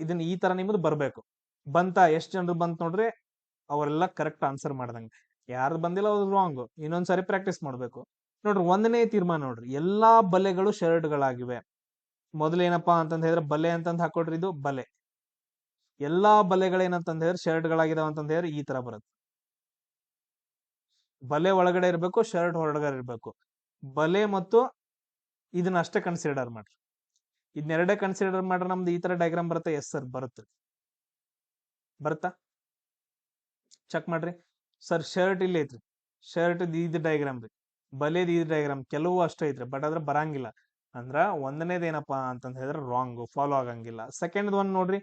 ಇದನ್ನ ಈ ತರ ನಿಮ್ದು ಬರ್ಬೇಕು. ಬಂತ? ಎಷ್ಟ್ ಜನರು ಬಂತ ನೋಡ್ರಿ, ಅವರೆಲ್ಲ ಕರೆಕ್ಟ್ ಆನ್ಸರ್ ಮಾಡ್ದಂಗೆ. ಯಾರ್ದು ಬಂದಿಲ್ಲ ಅವ್ರು ರಾಂಗ್. ಇನ್ನೊಂದ್ಸರಿ ಪ್ರಾಕ್ಟೀಸ್ ಮಾಡ್ಬೇಕು. ನೋಡ್ರಿ 1ನೇ ತೀರ್ಮಾನ ನೋಡ್ರಿ, ಎಲ್ಲಾ ಬಲೆಗಳು ಶರ್ಟ್ಗಳಾಗಿವೆ. ಮೊದಲೇನಪ್ಪಾ ಅಂತಂದ್ ಹೇಳಿದ್ರೆ ಬಲೆ ಅಂತಂದ್ ಹಾಕೊಡ್ರಿ, ಇದು ಬಲೆ. ಎಲ್ಲಾ ಬಲೆಗಳೇನಂತಂದ್ ಹೇಳಿದ್ರೆ ಶರ್ಟ್ಗಳಾಗಿದಾವ ಅಂತಂದ್ ಹೇಳಿದ್ರೆ ಈ ತರ ಬರುತ್ತೆ. ಬಲೆ ಒಳಗಡೆ ಇರ್ಬೇಕು, ಶರ್ಟ್ ಹೊರಗಡೆ ಇರ್ಬೇಕು. ಬಲೆ ಮತ್ತು ಇದನ್ನ ಅಷ್ಟೇ ಕನ್ಸಿಡರ್ ಮಾಡ್ರಿ. ಇದನ್ನೆರಡೇ ಕನ್ಸಿಡರ್ ಮಾಡ್ರೆ ನಮ್ದು ಈ ತರ ಡೈಗ್ರಾಮ್ ಬರುತ್ತೆ. ಎಸ್ ಸರ್, ಬರುತ್ತಾ ಚೆಕ್ ಮಾಡ್ರಿ. ಸರ್ ಶರ್ಟ್ ಇಲ್ಲಿ ಐತ್ರಿ, ಶರ್ಟ್ ಇದು ಡೈಗ್ರಾಮ್ ರೀ, ಬಲೆದ್ ಇದು ಡೈಗ್ರಾಮ್ ಕೆಲವು ಅಷ್ಟೇ ಐತ್ರಿ, ಬಟ್ ಅದ್ರ ಬರಂಗಿಲ್ಲ. ಅಂದ್ರ 1ನೇದ್ ಏನಪ್ಪಾ ಅಂತಂದ್ ಹೇಳಿದ್ರೆ ರಾಂಗ್, ಫಾಲೋ ಆಗಂಗಿಲ್ಲ. ಸೆಕೆಂಡ್ ಒನ್ ನೋಡ್ರಿ,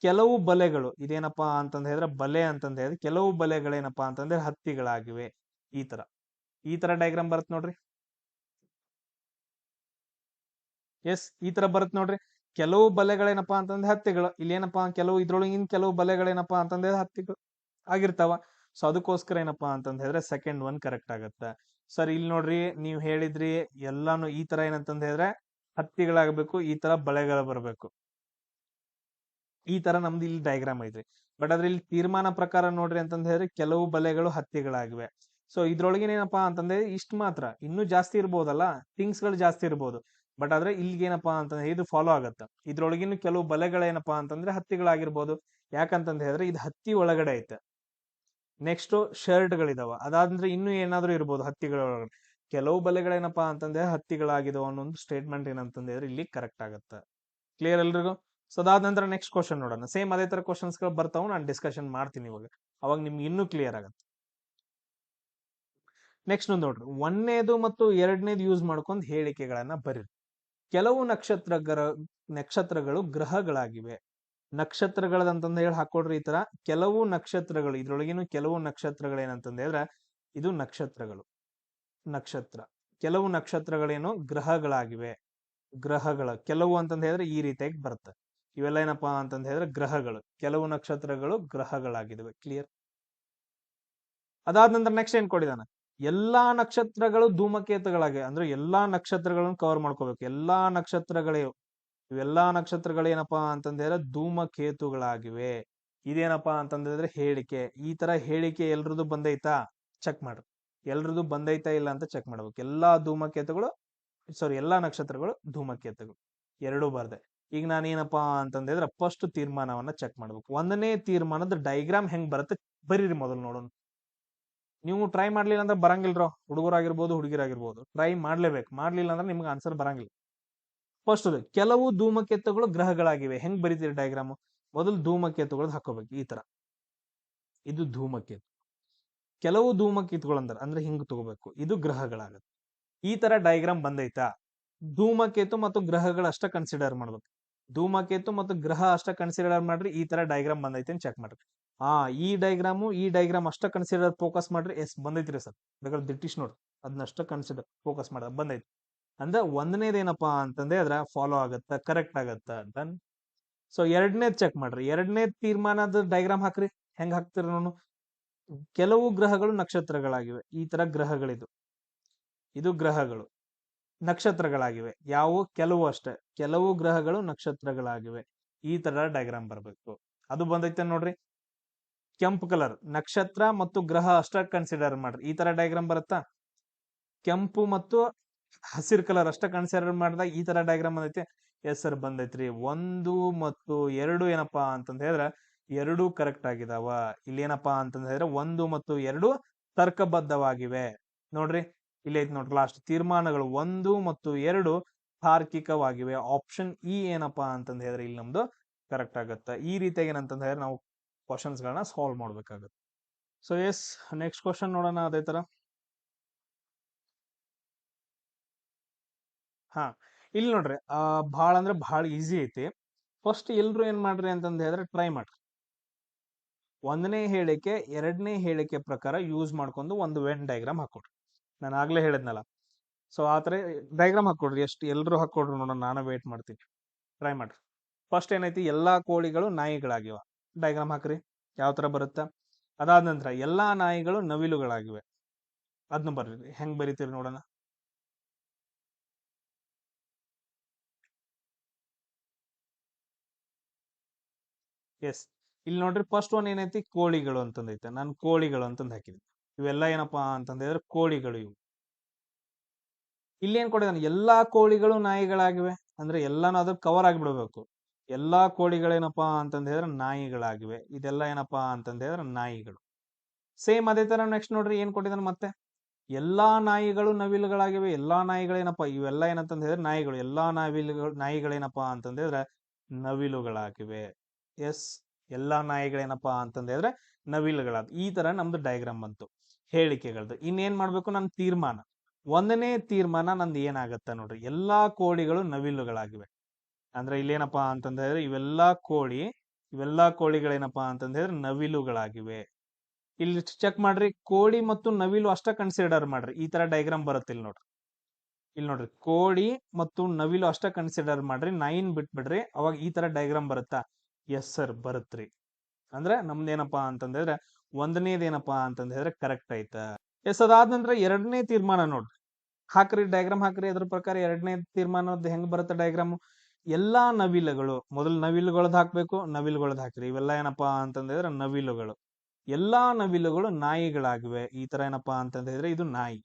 ಕೆಲವು ಬಲೆಗಳು ಇದೇನಪ್ಪಾ ಅಂತಂದ ಹೇಳಿದ್ರೆ ಬಲೆ ಅಂತಂದ ಹೇಳಿದ್ರೆ ಕೆಲವು ಬಲೆಗಳೇನಪ್ಪಾ ಅಂತಂದ್ರೆ ಹತ್ತಿಗಳಾಗಿವೆ. ಈ ತರ ಡಯಾಗ್ರಾಮ್ ಬರುತ್ತೆ ನೋಡ್ರಿ. ಎಸ್ ಈ ತರ ಬರುತ್ತೆ ನೋಡ್ರಿ. ಕೆಲವು ಬಲೆಗಳೇನಪ್ಪಾ ಅಂತಂದ್ರೆ ಹತ್ತಿಗಳು, ಇಲ್ಲಿ ಏನಪ್ಪಾ ಕೆಲವು ಇದ್ರೊಳಗಿನ ಕೆಲವು ಬಲೆಗಳೇನಪ್ಪಾ ಅಂತಂದ್ರೆ ಹತ್ತಿಗಳು ಆಗಿರ್ತಾವ. ಸೊ ಅದಕ್ಕೋಸ್ಕರ ಏನಪ್ಪಾ ಅಂತಂದ ಹೇಳಿದ್ರೆ ಸೆಕೆಂಡ್ ಒನ್ ಕರೆಕ್ಟ್ ಆಗತ್ತ. ಸರ್ ಇಲ್ಲಿ ನೋಡ್ರಿ, ನೀವ್ ಹೇಳಿದ್ರಿ ಎಲ್ಲಾನು ಈ ತರ ಏನಂತಂದ ಹೇಳಿದ್ರೆ ಹತ್ತಿಗಳಾಗಬೇಕು, ಈ ತರ ಬಳೆಗಳು ಬರಬೇಕು. ಈ ತರ ನಮ್ದು ಇಲ್ಲಿ ಡಯಾಗ್ರಾಮ್ ಐತ್ರಿ. ಬಟ್ ಅದ್ರಲ್ಲಿ ತೀರ್ಮಾನ ಪ್ರಕಾರ ನೋಡ್ರಿ ಅಂತಂದ ಹೇಳಿದ್ರೆ ಕೆಲವು ಬಲೆಗಳು ಹತ್ತಿಗಳಾಗಿವೆ. ಸೊ ಇದ್ರೊಳಗಿನ ಏನಪ್ಪಾ ಅಂತಂದ್ರೆ ಇಷ್ಟ ಮಾತ್ರ, ಇನ್ನೂ ಜಾಸ್ತಿ ಇರ್ಬೋದಲ್ಲ, ಥಿಂಗ್ಸ್ ಗಳು ಜಾಸ್ತಿ ಇರ್ಬೋದು. ಬಟ್ ಆದ್ರೆ ಇಲ್ಲಿ ಏನಪ್ಪಾ ಅಂತಂದ್ರೆ ಇದು ಫಾಲೋ ಆಗತ್ತ. ಇದ್ರೊಳಗಿನ ಕೆಲವು ಬಲೆಗಳೇನಪ್ಪಾ ಅಂತಂದ್ರೆ ಹತ್ತಿಗಳಾಗಿರ್ಬೋದು. ಯಾಕಂತಂದ ಹೇಳಿದ್ರೆ ಇದು ಹತ್ತಿ ಒಳಗಡೆ ಐತೆ. ನೆಕ್ಸ್ಟ್ ಶರ್ಟ್ ಗಳಿದಾವ, ಅದಾದ್ರೆ ಇನ್ನೂ ಏನಾದ್ರೂ ಇರ್ಬೋದು ಹತ್ತಿಗಳ ಒಳಗಡೆ. ಕೆಲವು ಬಲೆಗಳೇನಪ್ಪಾ ಅಂತಂದ್ರೆ ಹತ್ತಿಗಳಾಗಿದಾವ ಅನ್ನೋ ಒಂದು ಸ್ಟೇಟ್ಮೆಂಟ್ ಏನಂತಂದ್ರೆ ಇಲ್ಲಿ ಕರೆಕ್ಟ್ ಆಗತ್ತೆ. ಕ್ಲಿಯರ್ ಎಲ್ರಿಗೂ? ಸೊ ಅದಾದ ನಂತರ ನೆಕ್ಸ್ಟ್ ಕ್ವಶನ್ ನೋಡೋಣ. ಸೇಮ್ ಅದೇ ತರ ಕ್ವಶನ್ಸ್ ಗಳು ಬರ್ತಾವ, ನಾನು ಡಿಸ್ಕಷನ್ ಮಾಡ್ತೀನಿ ಇವಾಗ, ಅವಾಗ ನಿಮ್ಗೆ ಇನ್ನೂ ಕ್ಲಿಯರ್ ಆಗತ್ತೆ. ನೆಕ್ಸ್ಟ್ ನೋಡ್ರಿ, ಒಂದನೇದು ಮತ್ತು ಎರಡನೇದು ಯೂಸ್ ಮಾಡ್ಕೊಂಡು ಹೇಳಿಕೆಗಳನ್ನ ಬರೀರಿ. ಕೆಲವು ನಕ್ಷತ್ರಗಳು ಗ್ರಹಗಳಾಗಿವೆ. ನಕ್ಷತ್ರಗಳಂತಂದ ಹೇಳಿ ಹಾಕೊಡ್ರಿ ಈ ತರ. ಕೆಲವು ನಕ್ಷತ್ರಗಳು, ಇದ್ರೊಳಗಿನ ಕೆಲವು ನಕ್ಷತ್ರಗಳು ಏನಂತಂದ ಹೇಳಿದ್ರೆ ಇದು ನಕ್ಷತ್ರಗಳು. ಕೆಲವು ನಕ್ಷತ್ರಗಳೇನು ಗ್ರಹಗಳಾಗಿವೆ. ಕೆಲವು ಅಂತಂದ ಹೇಳಿದ್ರೆ ಈ ರೀತಿಯಾಗಿ ಬರುತ್ತೆ. ಇವೆಲ್ಲ ಏನಪ್ಪಾ ಅಂತಂದ ಹೇಳಿದ್ರೆ ಗ್ರಹಗಳು. ಕೆಲವು ನಕ್ಷತ್ರಗಳು ಗ್ರಹಗಳಾಗಿದ್ದಾವೆ. ಕ್ಲಿಯರ್? ಅದಾದ ನಂತರ ನೆಕ್ಸ್ಟ್ ಏನ್ ಕೊಟ್ಟಿದಾನ, ಎಲ್ಲಾ ನಕ್ಷತ್ರಗಳು ಧೂಮಕೇತುಗಳಾಗಿವೆ. ಅಂದ್ರೆ ಎಲ್ಲಾ ನಕ್ಷತ್ರಗಳನ್ನು ಕವರ್ ಮಾಡ್ಕೋಬೇಕು. ಇವೆಲ್ಲಾ ನಕ್ಷತ್ರಗಳು ಏನಪ್ಪಾ ಅಂತಂದ ಹೇಳಿದ್ರೆ ಧೂಮಕೇತುಗಳಾಗಿವೆ. ಇದೇನಪ್ಪಾ ಅಂತಂದ್ರೆ ಹೇಳಿಕೆ. ಈ ತರ ಹೇಳಿಕೆ ಎಲ್ರದ್ದು ಬಂದೈತಾ ಚೆಕ್ ಮಾಡ್ರಿ. ಎಲ್ರದ್ದು ಬಂದೈತಾ ಇಲ್ಲ ಅಂತ ಚೆಕ್ ಮಾಡ್ಬೇಕು. ಎಲ್ಲಾ ನಕ್ಷತ್ರಗಳು ಧೂಮಕೇತುಗಳು ಎರಡೂ ಬರ್ದೆ. ಈಗ ನಾನೇನಪ್ಪಾ ಅಂತಂದ್ರೆ ಫಸ್ಟ್ ತೀರ್ಮಾನವನ್ನ ಚೆಕ್ ಮಾಡ್ಬೇಕು. ಒಂದನೇ ತೀರ್ಮಾನದ ಡೈಗ್ರಾಮ್ ಹೆಂಗ್ ಬರುತ್ತೆ ಬರೀರಿ ಮೊದಲು ನೋಡೋಣ. ನೀವು ಟ್ರೈ ಮಾಡ್ಲಿಲ್ಲ ಅಂದ್ರೆ ಬರಂಗಿಲ್ರೋ, ಹುಡುಗರಾಗಿರ್ಬೋದು ಹುಡುಗಿರಾಗಿರ್ಬೋದು, ಟ್ರೈ ಮಾಡ್ಲೇಬೇಕು. ಮಾಡ್ಲಿಲ್ಲ ಅಂದ್ರೆ ನಿಮ್ಗೆ ಆನ್ಸರ್ ಬರಂಗಿಲ್ಲ. ಫಸ್ಟ್ ಕೆಲವು ಧೂಮಕೇತುಗಳು ಗ್ರಹಗಳಾಗಿವೆ. ಹೆಂಗ್ ಬರೀತೀರಿ ಡಯಾಗ್ರಾಮ್? ಮೊದಲು ಧೂಮಕೇತುಗಳು ಹಾಕೋಬೇಕು ಈ ತರ. ಇದು ಧೂಮಕೇತು. ಕೆಲವು ಧೂಮಕೇತುಗಳು ಅಂದ್ರೆ ಹಿಂಗ್ ತಗೋಬೇಕು. ಇದು ಗ್ರಹಗಳಾಗತ್ತೆ. ಈ ತರ ಡಯಾಗ್ರಾಮ್ ಬಂದೈತಾ? ಧೂಮಕೇತು ಮತ್ತು ಗ್ರಹಗಳು ಅಷ್ಟ ಕನ್ಸಿಡರ್ ಮಾಡ್ಬೇಕು. ಧೂಮಕೇತು ಮತ್ತು ಗ್ರಹ ಅಷ್ಟ ಕನ್ಸಿಡರ್ ಮಾಡ್ರಿ. ಈ ತರ ಡಯಾಗ್ರಾಮ್ ಬಂದೈತೆ ಅಂತ ಚೆಕ್ ಮಾಡ್ರಿ. ಈ ಡಯಾಗ್ರಾಮ್ ಅಷ್ಟ ಕನ್ಸಿಡರ್ ಫೋಕಸ್ ಮಾಡ್ರಿ. ಎಸ್ ಬಂದೈತ್ರಿ ಸರ್, ಬೇಕಾದ್ರೆ ದಿಟ್ಟಿಸ್ ನೋಡ್ರಿ, ಅದನ್ನಷ್ಟ ಕನ್ಸಿಡರ್ ಫೋಕಸ್ ಮಾಡ ಬಂದೈತಿ. ಅಂದ್ರೆ ಒಂದನೇದೇನಪ್ಪಾ ಅಂತಂದ್ರೆ ಅದ್ರ ಫಾಲೋ ಆಗತ್ತ, ಕರೆಕ್ಟ್ ಆಗತ್ತ. ಡನ್. ಸೊ ಎರಡನೇದ್ ಚೆಕ್ ಮಾಡ್ರಿ. ಎರಡನೇ ತೀರ್ಮಾನದ ಡಯಾಗ್ರಾಮ್ ಹಾಕ್ರಿ. ಹೆಂಗ್ ಹಾಕ್ತಿರಿ ನೋಡು. ಕೆಲವು ಗ್ರಹಗಳು ನಕ್ಷತ್ರಗಳಾಗಿವೆ. ಈ ತರ ಗ್ರಹಗಳಿದು. ಇದು ಗ್ರಹಗಳು ನಕ್ಷತ್ರಗಳಾಗಿವೆ. ಯಾವುವು? ಕೆಲವು ಅಷ್ಟೇ. ಕೆಲವು ಗ್ರಹಗಳು ನಕ್ಷತ್ರಗಳಾಗಿವೆ. ಈ ತರ ಡಯಾಗ್ರಾಮ್ ಬರ್ಬೇಕು. ಅದು ಬಂದೈತೆ ನೋಡ್ರಿ. ಕೆಂಪು ಕಲರ್ ನಕ್ಷತ್ರ ಮತ್ತು ಗ್ರಹ ಅಷ್ಟ ಕನ್ಸಿಡರ್ ಮಾಡ್ರಿ. ಈ ತರ ಡಯಾಗ್ರಾಮ್ ಬರುತ್ತಾ? ಕೆಂಪು ಮತ್ತು ಹಸಿರು ಕಲರ್ ಅಷ್ಟ ಕನ್ಸಿಡರ್ ಮಾಡಿದಾಗ ಈ ತರ ಡಯಾಗ್ರಾಮ್ ಬಂದೈತೆ. Yes sir ಬಂದೈತ್ರಿ. 1 ಮತ್ತು 2 ಏನಪ್ಪಾ ಅಂತಂದ ಹೇಳಿದ್ರೆ ಎರಡು ಕರೆಕ್ಟ್ ಆಗಿದಾವ. ಇಲ್ಲಿ ಏನಪ್ಪಾ ಅಂತಂದ ಹೇಳಿದ್ರೆ 1 ಮತ್ತು 2 ತರ್ಕಬದ್ಧವಾಗಿವೆ. ನೋಡ್ರಿ ಇಲ್ಲಿ ಐತಿ ನೋಡ್ರಿ ಲಾಸ್ಟ್ ತೀರ್ಮಾನಗಳು 1 ಮತ್ತು 2 ತಾರ್ಕಿಕವಾಗಿವೆ. ಆಪ್ಷನ್ ಇ ಏನಪ್ಪಾ ಅಂತಂದ ಹೇಳಿದ್ರೆ ಇಲ್ಲಿ ನಮ್ದು ಕರೆಕ್ಟ್ ಆಗತ್ತ. ಈ ರೀತಿಯಾಗಿ ಏನಂತಂದ ಹೇಳಿದ್ರೆ ನಾವು ಕ್ವಶನ್ಸ್ ಗಳನ್ನ ಸಾಲ್ವ್ ಮಾಡ್ಬೇಕಾಗತ್ತೆ. ಸೊ ಎಸ್ ನೆಕ್ಸ್ಟ್ ಕ್ವಶನ್ ನೋಡೋಣ ಅದೇ ತರ. ಇಲ್ಲಿ ನೋಡ್ರಿ ಬಹಳ ಅಂದ್ರೆ ಬಹಳ ಈಸಿ ಐತಿ. ಫಸ್ಟ್ ಎಲ್ರು ಏನ್ ಮಾಡ್ರಿ ಅಂತಂದ ಹೇಳಿದ್ರೆ ಟ್ರೈ ಮಾಡ್ರಿ. ಒಂದನೇ ಹೇಳಿಕೆ ಎರಡನೇ ಹೇಳಿಕೆ ಪ್ರಕಾರ ಯೂಸ್ ಮಾಡ್ಕೊಂಡು ಒಂದು ವೆನ್ ಡಯಾಗ್ರಾಮ್ ಹಾಕೊಡ್ರಿ. ನಾನು ಆಗ್ಲೇ ಹೇಳಿದ್ನಲ್ಲ. ಸೊ ಆತರ ಡಯಾಗ್ರಾಮ್ ಹಾಕೊಡ್ರಿ. ಎಷ್ಟು ಎಲ್ರು ಹಾಕೊಡ್ರಿ ನೋಡೋಣ. ನಾನು ವೇಟ್ ಮಾಡ್ತೀನಿ. ಟ್ರೈ ಮಾಡ್ರಿ. ಫಸ್ಟ್ ಏನೈತಿ, ಎಲ್ಲಾ ಕೋಳಿಗಳು ನಾಯಿಗಳಾಗಿವ. ಡಯಾಗ್ರಾಮ್ ಹಾಕ್ರಿ. ಯಾವ ತರ ಬರುತ್ತ? ಅದಾದ ನಂತರ ಎಲ್ಲಾ ನಾಯಿಗಳು ನವಿಲುಗಳಾಗಿವೆ. ಅದನ್ನ ಬರ್ರಿ. ಹೆಂಗ್ ಬರೀತೀರಿ ನೋಡೋಣ. ಎಸ್ ಇಲ್ಲಿ ನೋಡ್ರಿ ಫಸ್ಟ್ ಒನ್ ಏನೈತಿ, ಕೋಳಿಗಳು ಅಂತಂದೈತೆ. ನಾನು ಕೋಳಿಗಳು ಅಂತಂದ್ ಹಾಕಿದ್ವಿ. ಇವೆಲ್ಲ ಏನಪ್ಪಾ ಅಂತಂದ್ರೆ ಕೋಳಿಗಳು. ಇವು ಇಲ್ಲಿ ಏನ್ ಕೊಟ್ಟಿದ್ದಾನೆ, ಎಲ್ಲಾ ಕೋಳಿಗಳು ನಾಯಿಗಳಾಗಿವೆ. ಅಂದ್ರೆ ಎಲ್ಲಾನು ಅದ್ರ ಕವರ್ ಆಗಿಬಿಡ್ಬೇಕು. ಎಲ್ಲಾ ಕೋಳಿಗಳೇನಪ್ಪಾ ಅಂತಂದ ಹೇಳಿದ್ರೆ ನಾಯಿಗಳಾಗಿವೆ. ಇದೆಲ್ಲ ಏನಪ್ಪಾ ಅಂತಂದ ಹೇಳಿದ್ರೆ ನಾಯಿಗಳು. ಸೇಮ್ ಅದೇ ತರ ನೆಕ್ಸ್ಟ್ ನೋಡ್ರಿ ಏನ್ ಕೊಟ್ಟಿದ್ದಾನೆ ಮತ್ತೆ, ಎಲ್ಲಾ ನಾಯಿಗಳು ನವಿಲುಗಳಾಗಿವೆ. ಎಲ್ಲಾ ನಾಯಿಗಳೇನಪ್ಪಾ, ಇವೆಲ್ಲ ಏನಂತಂದ ಹೇಳಿದ್ರೆ ನಾಯಿಗಳು. ಎಲ್ಲಾ ನಾಯಿಗಳೇನಪ್ಪಾ ಅಂತಂದ ಹೇಳಿದ್ರೆ ನವಿಲುಗಳಾಗಿವೆ. ಎಸ್ ಎಲ್ಲಾ ನಾಯಿಗಳೇನಪ್ಪಾ ಅಂತಂದ ಹೇಳಿದ್ರೆ ನವಿಲುಗಳಾದ. ಈ ತರ ನಮ್ದು ಡಯಾಗ್ರಾಮ್ ಬಂತು ಹೇಳಿಕೆಗಳದ್ದು. ಇನ್ನೇನ್ ಮಾಡ್ಬೇಕು, ನನ್ನ ತೀರ್ಮಾನ. ಒಂದನೇ ತೀರ್ಮಾನ ನಂದು ಏನಾಗತ್ತ ನೋಡ್ರಿ, ಎಲ್ಲಾ ಕೋಳಿಗಳು ನವಿಲುಗಳಾಗಿವೆ. ಅಂದ್ರೆ ಇಲ್ಲೇನಪ್ಪಾ ಅಂತಂದ ಹೇಳಿದ್ರೆ ಇವೆಲ್ಲಾ ಕೋಳಿ ಇವೆಲ್ಲಾ ಕೋಳಿಗಳೇನಪ್ಪಾ ಅಂತಂದ ಹೇಳಿದ್ರೆ ನವಿಲುಗಳಾಗಿವೆ. ಇಲ್ಲಿ ಚೆಕ್ ಮಾಡ್ರಿ, ಕೋಳಿ ಮತ್ತು ನವಿಲು ಅಷ್ಟ ಕನ್ಸಿಡರ್ ಮಾಡ್ರಿ. ಈ ತರ ಡಯಾಗ್ರಾಮ್ ಬರುತ್ತೆ ಇಲ್ಲಿ ನೋಡ್ರಿ. ಇಲ್ಲಿ ನೋಡ್ರಿ, ಕೋಳಿ ಮತ್ತು ನವಿಲು ಅಷ್ಟ ಕನ್ಸಿಡರ್ ಮಾಡ್ರಿ, ನಾಯಿನ್ ಬಿಟ್ಬಿಡ್ರಿ. ಅವಾಗ ಈ ತರ ಡಯಾಗ್ರಾಮ್ ಬರುತ್ತಾ? ಎಸ್ ಸರ್, ಬರುತ್ತ್ರಿ. ಅಂದ್ರೆ ನಮ್ದೇನಪ್ಪಾ ಅಂತಂದ್ರೆ ಒಂದನೇದೇನಪ್ಪಾ ಅಂತಂದ್ರೆ ಕರೆಕ್ಟ್ ಆಯ್ತಾ? ಎಸ್, ಅದಾದ ನಂತರ ಎರಡನೇ ತೀರ್ಮಾನ ನೋಡ್ರಿ. ಹಾಕ್ರಿ ಡಯಾಗ್ರಾಮ್ ಹಾಕ್ರಿ. ಅದ್ರ ಪ್ರಕಾರ ಎರಡನೇ ತೀರ್ಮಾನದ ಹೆಂಗ್ ಬರುತ್ತೆ ಡಯಾಗ್ರಾಮ್? ಎಲ್ಲಾ ನವಿಲುಗಳು, ಮೊದಲು ನವಿಲುಗಳದ್ ಹಾಕ್ಬೇಕು, ನವಿಲುಗಳದ್ ಹಾಕ್ರಿ. ಇವೆಲ್ಲ ಏನಪ್ಪಾ ಅಂತಂದ್ರೆ ನವಿಲುಗಳು. ಎಲ್ಲಾ ನವಿಲುಗಳು ನಾಯಿಗಳಾಗಿವೆ. ಈ ತರ ಏನಪ್ಪಾ ಅಂತಂದ್ರೆ ಇದು ನಾಯಿ.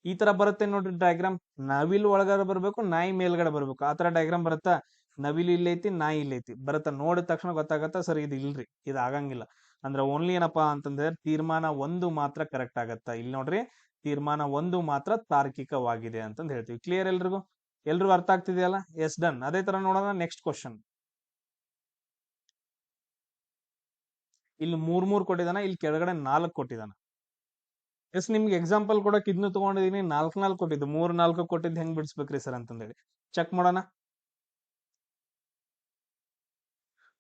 ಈ ತರ ಬರುತ್ತೆ ನೋಡ್ರಿ ಡಯಾಗ್ರಾಮ್. ನವಿಲು ಒಳಗಡೆ ಬರ್ಬೇಕು, ನಾಯಿ ಮೇಲ್ಗಡೆ ಬರ್ಬೇಕು. ಆ ತರ ಡಯಾಗ್ರಾಮ್ ಬರುತ್ತಾ? ನವಿಲು ಇಲ್ಲೈತಿ, ನಾಯಿ ಇಲ್ಲೈತಿ ಬರುತ್ತಾ? ನೋಡಿದ ತಕ್ಷಣ ಗೊತ್ತಾಗತ್ತ ಸರ್ ಇದು ಇಲ್ರಿ, ಇದು ಆಗಂಗಿಲ್ಲ. ಅಂದ್ರೆ ಓನ್ಲಿ ಏನಪ್ಪಾ ಅಂತಂದ್ರೆ ತೀರ್ಮಾನ 1 ಮಾತ್ರ ಕರೆಕ್ಟ್ ಆಗತ್ತ. ಇಲ್ಲಿ ನೋಡ್ರಿ, ತೀರ್ಮಾನ 1 ಮಾತ್ರ ತಾರ್ಕಿಕವಾಗಿದೆ ಅಂತಂದ್ ಹೇಳ್ತೀವಿ. ಕ್ಲಿಯರ್ ಎಲ್ರಿಗೂ? ಎಲ್ರಿಗೂ ಅರ್ಥ ಆಗ್ತಿದೆಯಲ್ಲ? S, done. ಅದೇ ತರ ನೋಡೋಣ ನೆಕ್ಸ್ಟ್ ಕ್ವಶನ್. ಇಲ್ಲಿ 3 ಕೊಟ್ಟಿದಾನ, ಇಲ್ಲಿ ಕೆಳಗಡೆ 4 ಕೊಟ್ಟಿದಾನ. ಎಸ್, ನಿಮ್ಗೆ ಎಕ್ಸಾಂಪಲ್ ಕೊಡಕ್ ಇದನ್ನು ತಗೊಂಡಿದೀನಿ. 4 ಕೊಟ್ಟಿದ್ದು, 3 ಕೊಟ್ಟಿದ್ದು ಹೆಂಗ್ ಬಿಡಿಸ್ಬೇಕ್ರಿ ಸರ್ ಅಂತಂದೇಳಿ ಚೆಕ್ ಮಾಡೋಣ.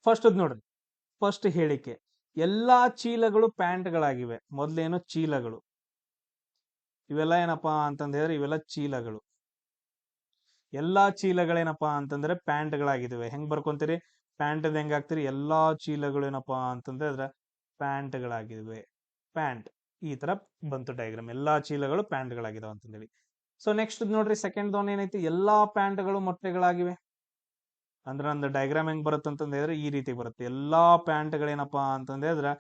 ಫಸ್ಟ್ ನೋಡ್ರಿ, ಫಸ್ಟ್ ಹೇಳಿಕೆ, ಎಲ್ಲಾ ಚೀಲಗಳು ಪ್ಯಾಂಟ್ಗಳಾಗಿವೆ. ಮೊದ್ಲೇನು ಚೀಲಗಳು, ಇವೆಲ್ಲ ಏನಪ್ಪಾ ಅಂತಂದ್ರೆ ಇವೆಲ್ಲ ಚೀಲಗಳು. ಎಲ್ಲಾ ಚೀಲಗಳೇನಪ್ಪಾ ಅಂತಂದ್ರೆ ಪ್ಯಾಂಟ್ಗಳಾಗಿದ್ದಾವೆ. ಹೆಂಗ್ ಬರ್ಕೊಂತೀರಿ? ಪ್ಯಾಂಟ್ ಹೆಂಗ್ ಹಾಕ್ತಿರಿ? ಎಲ್ಲಾ ಚೀಲಗಳು ಏನಪ್ಪಾ ಅಂತಂದ್ರೆ ಪ್ಯಾಂಟ್ಗಳಾಗಿವೆ. ಪ್ಯಾಂಟ್ ಈ ತರ ಬಂತು ಡಯಾಗ್ರಾಮ್. ಎಲ್ಲಾ ಚೀಲಗಳು ಪ್ಯಾಂಟ್ಗಳಾಗಿದಾವ ಅಂತಂದೇಳಿ. ಸೊ ನೆಕ್ಸ್ಟ್ ನೋಡ್ರಿ, ಸೆಕೆಂಡ್ ದೋನ್ ಏನೈತಿ? ಎಲ್ಲಾ ಪ್ಯಾಂಟ್ಗಳು ಮೊಟ್ಟೆಗಳಾಗಿವೆ. ಅಂದ್ರೆ ಒಂದು ಡಯಾಗ್ರಾಮ್ ಹೆಂಗ್ ಬರುತ್ತೆ ಅಂತಂದ್ರೆ ಈ ರೀತಿ ಬರುತ್ತೆ. ಎಲ್ಲಾ ಪ್ಯಾಂಟ್ಗಳೇನಪ್ಪಾ ಅಂತಂದ್ರೆ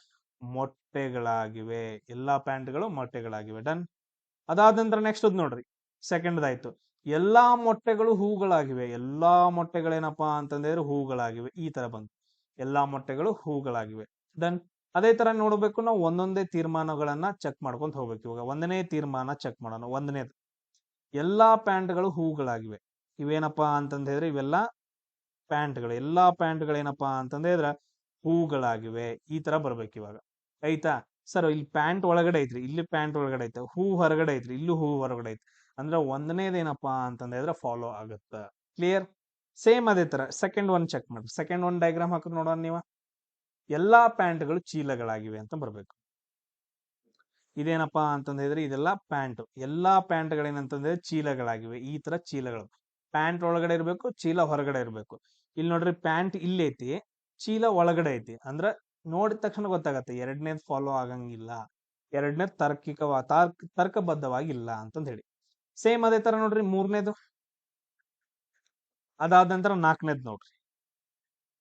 ಮೊಟ್ಟೆಗಳಾಗಿವೆ. ಎಲ್ಲಾ ಪ್ಯಾಂಟ್ಗಳು ಮೊಟ್ಟೆಗಳಾಗಿವೆ. ಡನ್. ಅದಾದ ನಂತರ ನೆಕ್ಸ್ಟ್ ನೋಡ್ರಿ, ಸೆಕೆಂಡ್ ಆಯ್ತು. ಎಲ್ಲಾ ಮೊಟ್ಟೆಗಳು ಹೂಗಳಾಗಿವೆ. ಎಲ್ಲಾ ಮೊಟ್ಟೆಗಳೇನಪ್ಪಾ ಅಂತಂದ್ರೆ ಹೂಗಳಾಗಿವೆ. ಈ ತರ ಬಂತು, ಎಲ್ಲಾ ಮೊಟ್ಟೆಗಳು ಹೂಗಳಾಗಿವೆ. ಡನ್. ಅದೇ ತರ ನೋಡ್ಬೇಕು, ನಾವು ಒಂದೊಂದೇ ತೀರ್ಮಾನಗಳನ್ನ ಚೆಕ್ ಮಾಡ್ಕೊಂತ ಹೋಗ್ಬೇಕು. ಇವಾಗ ಒಂದನೇ ತೀರ್ಮಾನ ಚೆಕ್ ಮಾಡೋಣ. ಒಂದನೇದು, ಎಲ್ಲಾ ಪ್ಯಾಂಟ್ಗಳು ಹೂಗಳಾಗಿವೆ. ಇವೇನಪ್ಪಾ ಅಂತಂದ್ರೆ ಇವೆಲ್ಲ ಪ್ಯಾಂಟ್ಗಳು. ಎಲ್ಲಾ ಪ್ಯಾಂಟ್ಗಳೇನಪ್ಪಾ ಅಂತಂದ್ರೆ ಹೂಗಳಾಗಿವೆ. ಈ ತರ ಬರ್ಬೇಕು ಇವಾಗ. ಆಯ್ತಾ ಸರ್? ಇಲ್ಲಿ ಪ್ಯಾಂಟ್ ಒಳಗಡೆ ಐತ್ರಿ, ಇಲ್ಲಿ ಪ್ಯಾಂಟ್ ಒಳಗಡೆ ಐತೆ. ಹೂ ಹೊರಗಡೆ ಐತ್ರಿ, ಇಲ್ಲೂ ಹೂ ಹೊರಗಡೆ ಐತಿ. ಅಂದ್ರೆ ಒಂದನೇದೇನಪ್ಪಾ ಅಂತಂದ್ರೆ ಫಾಲೋ ಆಗುತ್ತ. ಕ್ಲಿಯರ್? ಸೇಮ್ ಅದೇ ತರ ಸೆಕೆಂಡ್ ಒನ್ ಚೆಕ್ ಮಾಡ್ರಿ. ಸೆಕೆಂಡ್ ಒನ್ ಡಯಾಗ್ರಾಮ್ ಹಾಕೋದು ನೋಡೋಣ ನೀವ. ಎಲ್ಲಾ ಪ್ಯಾಂಟ್ಗಳು ಚೀಲಗಳಾಗಿವೆ ಅಂತ ಬರ್ಬೇಕು. ಇದೇನಪ್ಪಾ ಅಂತಂದ್ರೆ ಇದೆಲ್ಲ ಪ್ಯಾಂಟ್. ಎಲ್ಲಾ ಪ್ಯಾಂಟ್ಗಳೇನಂತಂದ್ರೆ ಚೀಲಗಳಾಗಿವೆ. ಈ ತರ ಚೀಲಗಳು, ಪ್ಯಾಂಟ್ ಒಳಗಡೆ ಇರ್ಬೇಕು, ಚೀಲ ಹೊರಗಡೆ ಇರ್ಬೇಕು. ಇಲ್ಲಿ ನೋಡ್ರಿ, ಪ್ಯಾಂಟ್ ಇಲ್ಲಿ ಐತಿ, ಚೀಲ ಒಳಗಡೆ ಐತಿ. ಅಂದ್ರ ನೋಡಿದ ತಕ್ಷಣ ಗೊತ್ತಾಗತ್ತೆ ಎರಡನೇದ್ ಫಾಲೋ ಆಗಂಗಿಲ್ಲ, ಎರಡನೇದ್ ತರ್ಕಬದ್ಧವಾಗಿಲ್ಲ ಅಂತಂದ್ ಹೇಳಿ. ಸೇಮ್ ಅದೇ ತರ ನೋಡ್ರಿ ಮೂರನೇದು. ಅದಾದ ನಂತರ 4ನೇದ್ ನೋಡ್ರಿ.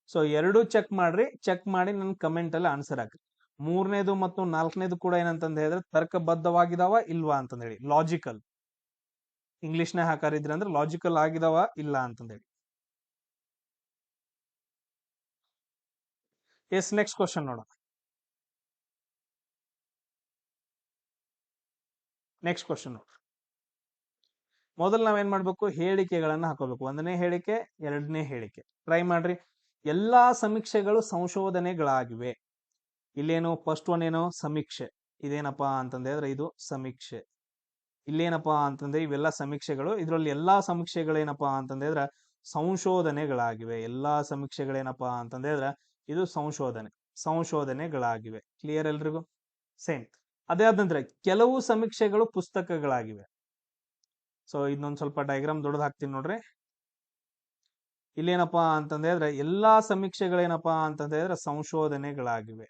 ಸೊ ಎರಡು ಚೆಕ್ ಮಾಡ್ರಿ. ಚೆಕ್ ಮಾಡಿ ನನ್ ಕಮೆಂಟ್ ಅಲ್ಲಿ ಆನ್ಸರ್ ಹಾಕ್ರಿ. 3ನೇದು ಮತ್ತು 4ನೇದು ಕೂಡ ಏನಂತಂದ ಹೇಳಿದ್ರೆ ತರ್ಕಬದ್ಧವಾಗಿದಾವ ಇಲ್ವಾ ಅಂತಂದ್ ಹೇಳಿ. ಲಾಜಿಕಲ್ ಇಂಗ್ಲಿಷ್ ನ ಹಾಕಾರಿದ್ರಿ ಅಂದ್ರೆ ಲಾಜಿಕಲ್ ಆಗಿದಾವ ಇಲ್ಲ ಅಂತಂದ್ ಹೇಳಿ. ಎಸ್, ನೆಕ್ಸ್ಟ್ ಕ್ವಶನ್ ನೋಡೋಣ. ನೆಕ್ಸ್ಟ್ ಕ್ವಶನ್ ನೋಡ್ರಿ. ಮೊದಲು ನಾವೇನ್ ಮಾಡ್ಬೇಕು? ಹೇಳಿಕೆಗಳನ್ನ ಹಾಕೋಬೇಕು. ಒಂದನೇ ಹೇಳಿಕೆ, ಎರಡನೇ ಹೇಳಿಕೆ. ಟ್ರೈ ಮಾಡ್ರಿ. ಎಲ್ಲಾ ಸಮೀಕ್ಷೆಗಳು ಸಂಶೋಧನೆಗಳಾಗಿವೆ. ಇಲ್ಲೇನು ಫಸ್ಟ್ ಒನ್ ಏನು? ಸಮೀಕ್ಷೆ. ಇದೇನಪ್ಪಾ ಅಂತಂದ್ರೆ ಇದು ಸಮೀಕ್ಷೆ. ಇಲ್ಲೇನಪ್ಪಾ ಅಂತಂದ್ರೆ ಇವೆಲ್ಲ ಸಮೀಕ್ಷೆಗಳು. ಇದ್ರಲ್ಲಿ ಎಲ್ಲಾ ಸಮೀಕ್ಷೆಗಳೇನಪ್ಪಾ ಅಂತಂದ್ರೆ ಸಂಶೋಧನೆಗಳಾಗಿವೆ. ಎಲ್ಲಾ ಸಮೀಕ್ಷೆಗಳೇನಪ್ಪಾ ಅಂತಂದ್ರೆ ಇದು ಸಂಶೋಧನೆಗಳಾಗಿವೆ. ಕ್ಲಿಯರ್ ಎಲ್ರಿಗೂ? ಸೇಮ್. ಅದೇ ಆದ ನಂತರ ಕೆಲವು ಸಮೀಕ್ಷೆಗಳು ಪುಸ್ತಕಗಳಾಗಿವೆ. ಸೊ ಇದನ್ನೊಂದ್ ಸ್ವಲ್ಪ ಡಯಾಗ್ರಾಮ್ ದೊಡ್ಡದು ಹಾಕ್ತೀನಿ ನೋಡ್ರಿ. ಇಲ್ಲೇನಪ್ಪಾ ಅಂತಂದ್ರೆ ಎಲ್ಲಾ ಸಮೀಕ್ಷೆಗಳೇನಪ್ಪಾ ಅಂತಂದ್ರೆ ಸಂಶೋಧನೆಗಳಾಗಿವೆ.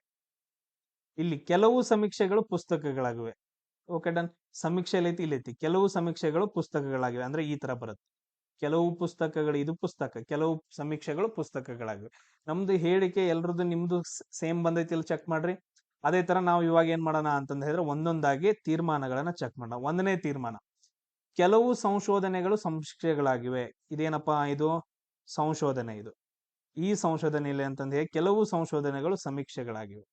ಇಲ್ಲಿ ಕೆಲವು ಸಮೀಕ್ಷೆಗಳು ಪುಸ್ತಕಗಳಾಗಿವೆ. Okay, done. ಸಮೀಕ್ಷೆ ಐತಿ, ಇಲ್ಲೈತಿ. ಕೆಲವು ಸಮೀಕ್ಷೆಗಳು ಪುಸ್ತಕಗಳಾಗಿವೆ ಅಂದ್ರೆ ಈ ತರ ಬರುತ್ತೆ. ಕೆಲವು ಪುಸ್ತಕಗಳು, ಇದು ಪುಸ್ತಕ, ಕೆಲವು ಸಮೀಕ್ಷೆಗಳು ಪುಸ್ತಕಗಳಾಗಿವೆ. ನಮ್ದು ಹೇಳಿಕೆ ಎಲ್ರದ್ದು ನಿಮ್ದು ಸೇಮ್ ಬಂದೈತಿ, ಇಲ್ಲಿ ಚೆಕ್ ಮಾಡ್ರಿ. ಅದೇ ತರ ನಾವು ಇವಾಗ ಏನ್ ಮಾಡೋಣ ಅಂತಂದ ಹೇಳಿದ್ರೆ ಒಂದೊಂದಾಗಿ ತೀರ್ಮಾನಗಳನ್ನ ಚೆಕ್ ಮಾಡೋಣ. ಒಂದನೇ ತೀರ್ಮಾನ, ಕೆಲವು ಸಂಶೋಧನೆಗಳು ಸಮೀಕ್ಷೆಗಳಾಗಿವೆ. ಇದೇನಪ್ಪಾ? ಇದು ಸಂಶೋಧನೆ. ಇದು ಈ ಸಂಶೋಧನೆಯಲ್ಲಿ ಅಂತಂದ್ರೆ ಕೆಲವು ಸಂಶೋಧನೆಗಳು ಸಮೀಕ್ಷೆಗಳಾಗಿವೆ.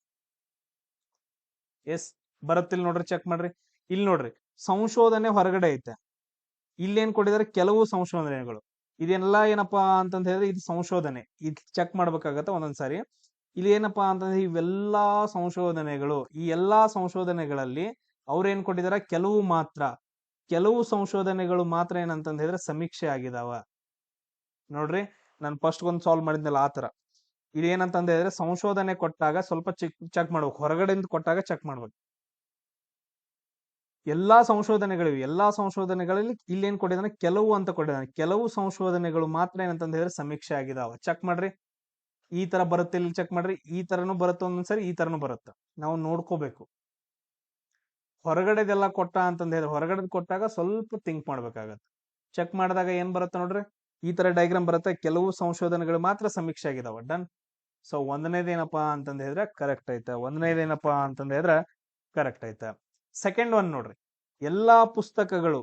ಎಸ್, ಬರುತ್ತಿಲ್ ನೋಡ್ರಿ, ಚೆಕ್ ಮಾಡ್ರಿ. ಇಲ್ಲಿ ನೋಡ್ರಿ, ಸಂಶೋಧನೆ ಹೊರಗಡೆ ಐತೆ. ಇಲ್ಲೇನ್ ಕೊಟ್ಟಿದ್ದಾರೆ? ಕೆಲವು ಸಂಶೋಧನೆಗಳು. ಇದೆಲ್ಲ ಏನಪ್ಪಾ ಅಂತಂದ ಹೇಳಿದ್ರೆ ಇದು ಸಂಶೋಧನೆ. ಇದು ಚೆಕ್ ಮಾಡ್ಬೇಕಾಗತ್ತ ಒಂದೊಂದ್ಸಾರಿ. ಇಲ್ಲಿ ಏನಪ್ಪಾ ಅಂತಂದ್ರೆ ಇವೆಲ್ಲಾ ಸಂಶೋಧನೆಗಳು, ಈ ಎಲ್ಲಾ ಸಂಶೋಧನೆಗಳಲ್ಲಿ ಅವ್ರೇನ್ ಕೊಟ್ಟಿದಾರ? ಕೆಲವು ಮಾತ್ರ. ಕೆಲವು ಸಂಶೋಧನೆಗಳು ಮಾತ್ರ ಏನಂತಂದ ಹೇಳಿದ್ರೆ ಸಮೀಕ್ಷೆ ಆಗಿದಾವ. ನೋಡ್ರಿ, ನಾನು ಫಸ್ಟ್ ಒಂದು ಸಾಲ್ವ್ ಮಾಡಿದ್ನಲ್ಲ ಆ ತರ. ಇದೇನಂತಂದ ಹೇಳಿದ್ರೆ ಸಂಶೋಧನೆ ಕೊಟ್ಟಾಗ ಸ್ವಲ್ಪ ಚೆಕ್ ಮಾಡ್ಬೇಕು, ಹೊರಗಡೆಯಿಂದ ಕೊಟ್ಟಾಗ ಚೆಕ್ ಮಾಡ್ಬೇಕು. ಎಲ್ಲಾ ಸಂಶೋಧನೆಗಳಿವೆ, ಎಲ್ಲಾ ಸಂಶೋಧನೆಗಳಲ್ಲಿ ಇಲ್ಲೇನ್ ಕೊಟ್ಟಿದ್ದಾನೆ, ಕೆಲವು ಅಂತ ಕೊಟ್ಟಿದ್ದಾನೆ. ಕೆಲವು ಸಂಶೋಧನೆಗಳು ಮಾತ್ರ ಏನಂತಂದ ಹೇಳಿದ್ರೆ ಸಮೀಕ್ಷೆ ಆಗಿದಾವ. ಚೆಕ್ ಮಾಡ್ರಿ, ಈ ತರ ಬರುತ್ತೆ, ಇಲ್ಲಿ ಚೆಕ್ ಮಾಡ್ರಿ, ಈ ತರನು ಬರುತ್ತೆ ಒಂದೊಂದ್ಸರಿ, ಈ ತರನು ಬರುತ್ತೆ. ನಾವು ನೋಡ್ಕೋಬೇಕು. ಹೊರಗಡೆದೆಲ್ಲ ಕೊಟ್ಟ ಅಂತಂದ ಹೇಳಿದ್ರೆ ಹೊರಗಡೆ ಕೊಟ್ಟಾಗ ಸ್ವಲ್ಪ ಥಿಂಕ್ ಮಾಡ್ಬೇಕಾಗತ್ತೆ. ಚೆಕ್ ಮಾಡಿದಾಗ ಏನ್ ಬರುತ್ತೆ ನೋಡ್ರಿ, ಈ ತರ ಡಯಾಗ್ರಾಮ್ ಬರುತ್ತೆ. ಕೆಲವು ಸಂಶೋಧನೆಗಳು ಮಾತ್ರ ಸಮೀಕ್ಷೆ ಆಗಿದಾವ. ಡನ್. ಸೊ ಒಂದನೇದೇನಪ್ಪಾ ಅಂತಂದ ಹೇಳಿದ್ರೆ ಕರೆಕ್ಟ್ ಐತೆ. ಒಂದನೇದೇನಪ್ಪಾ ಅಂತಂದ ಹೇಳಿದ್ರೆ ಕರೆಕ್ಟ್ ಐತೆ. ಸೆಕೆಂಡ್ ಒನ್ ನೋಡ್ರಿ, ಎಲ್ಲಾ ಪುಸ್ತಕಗಳು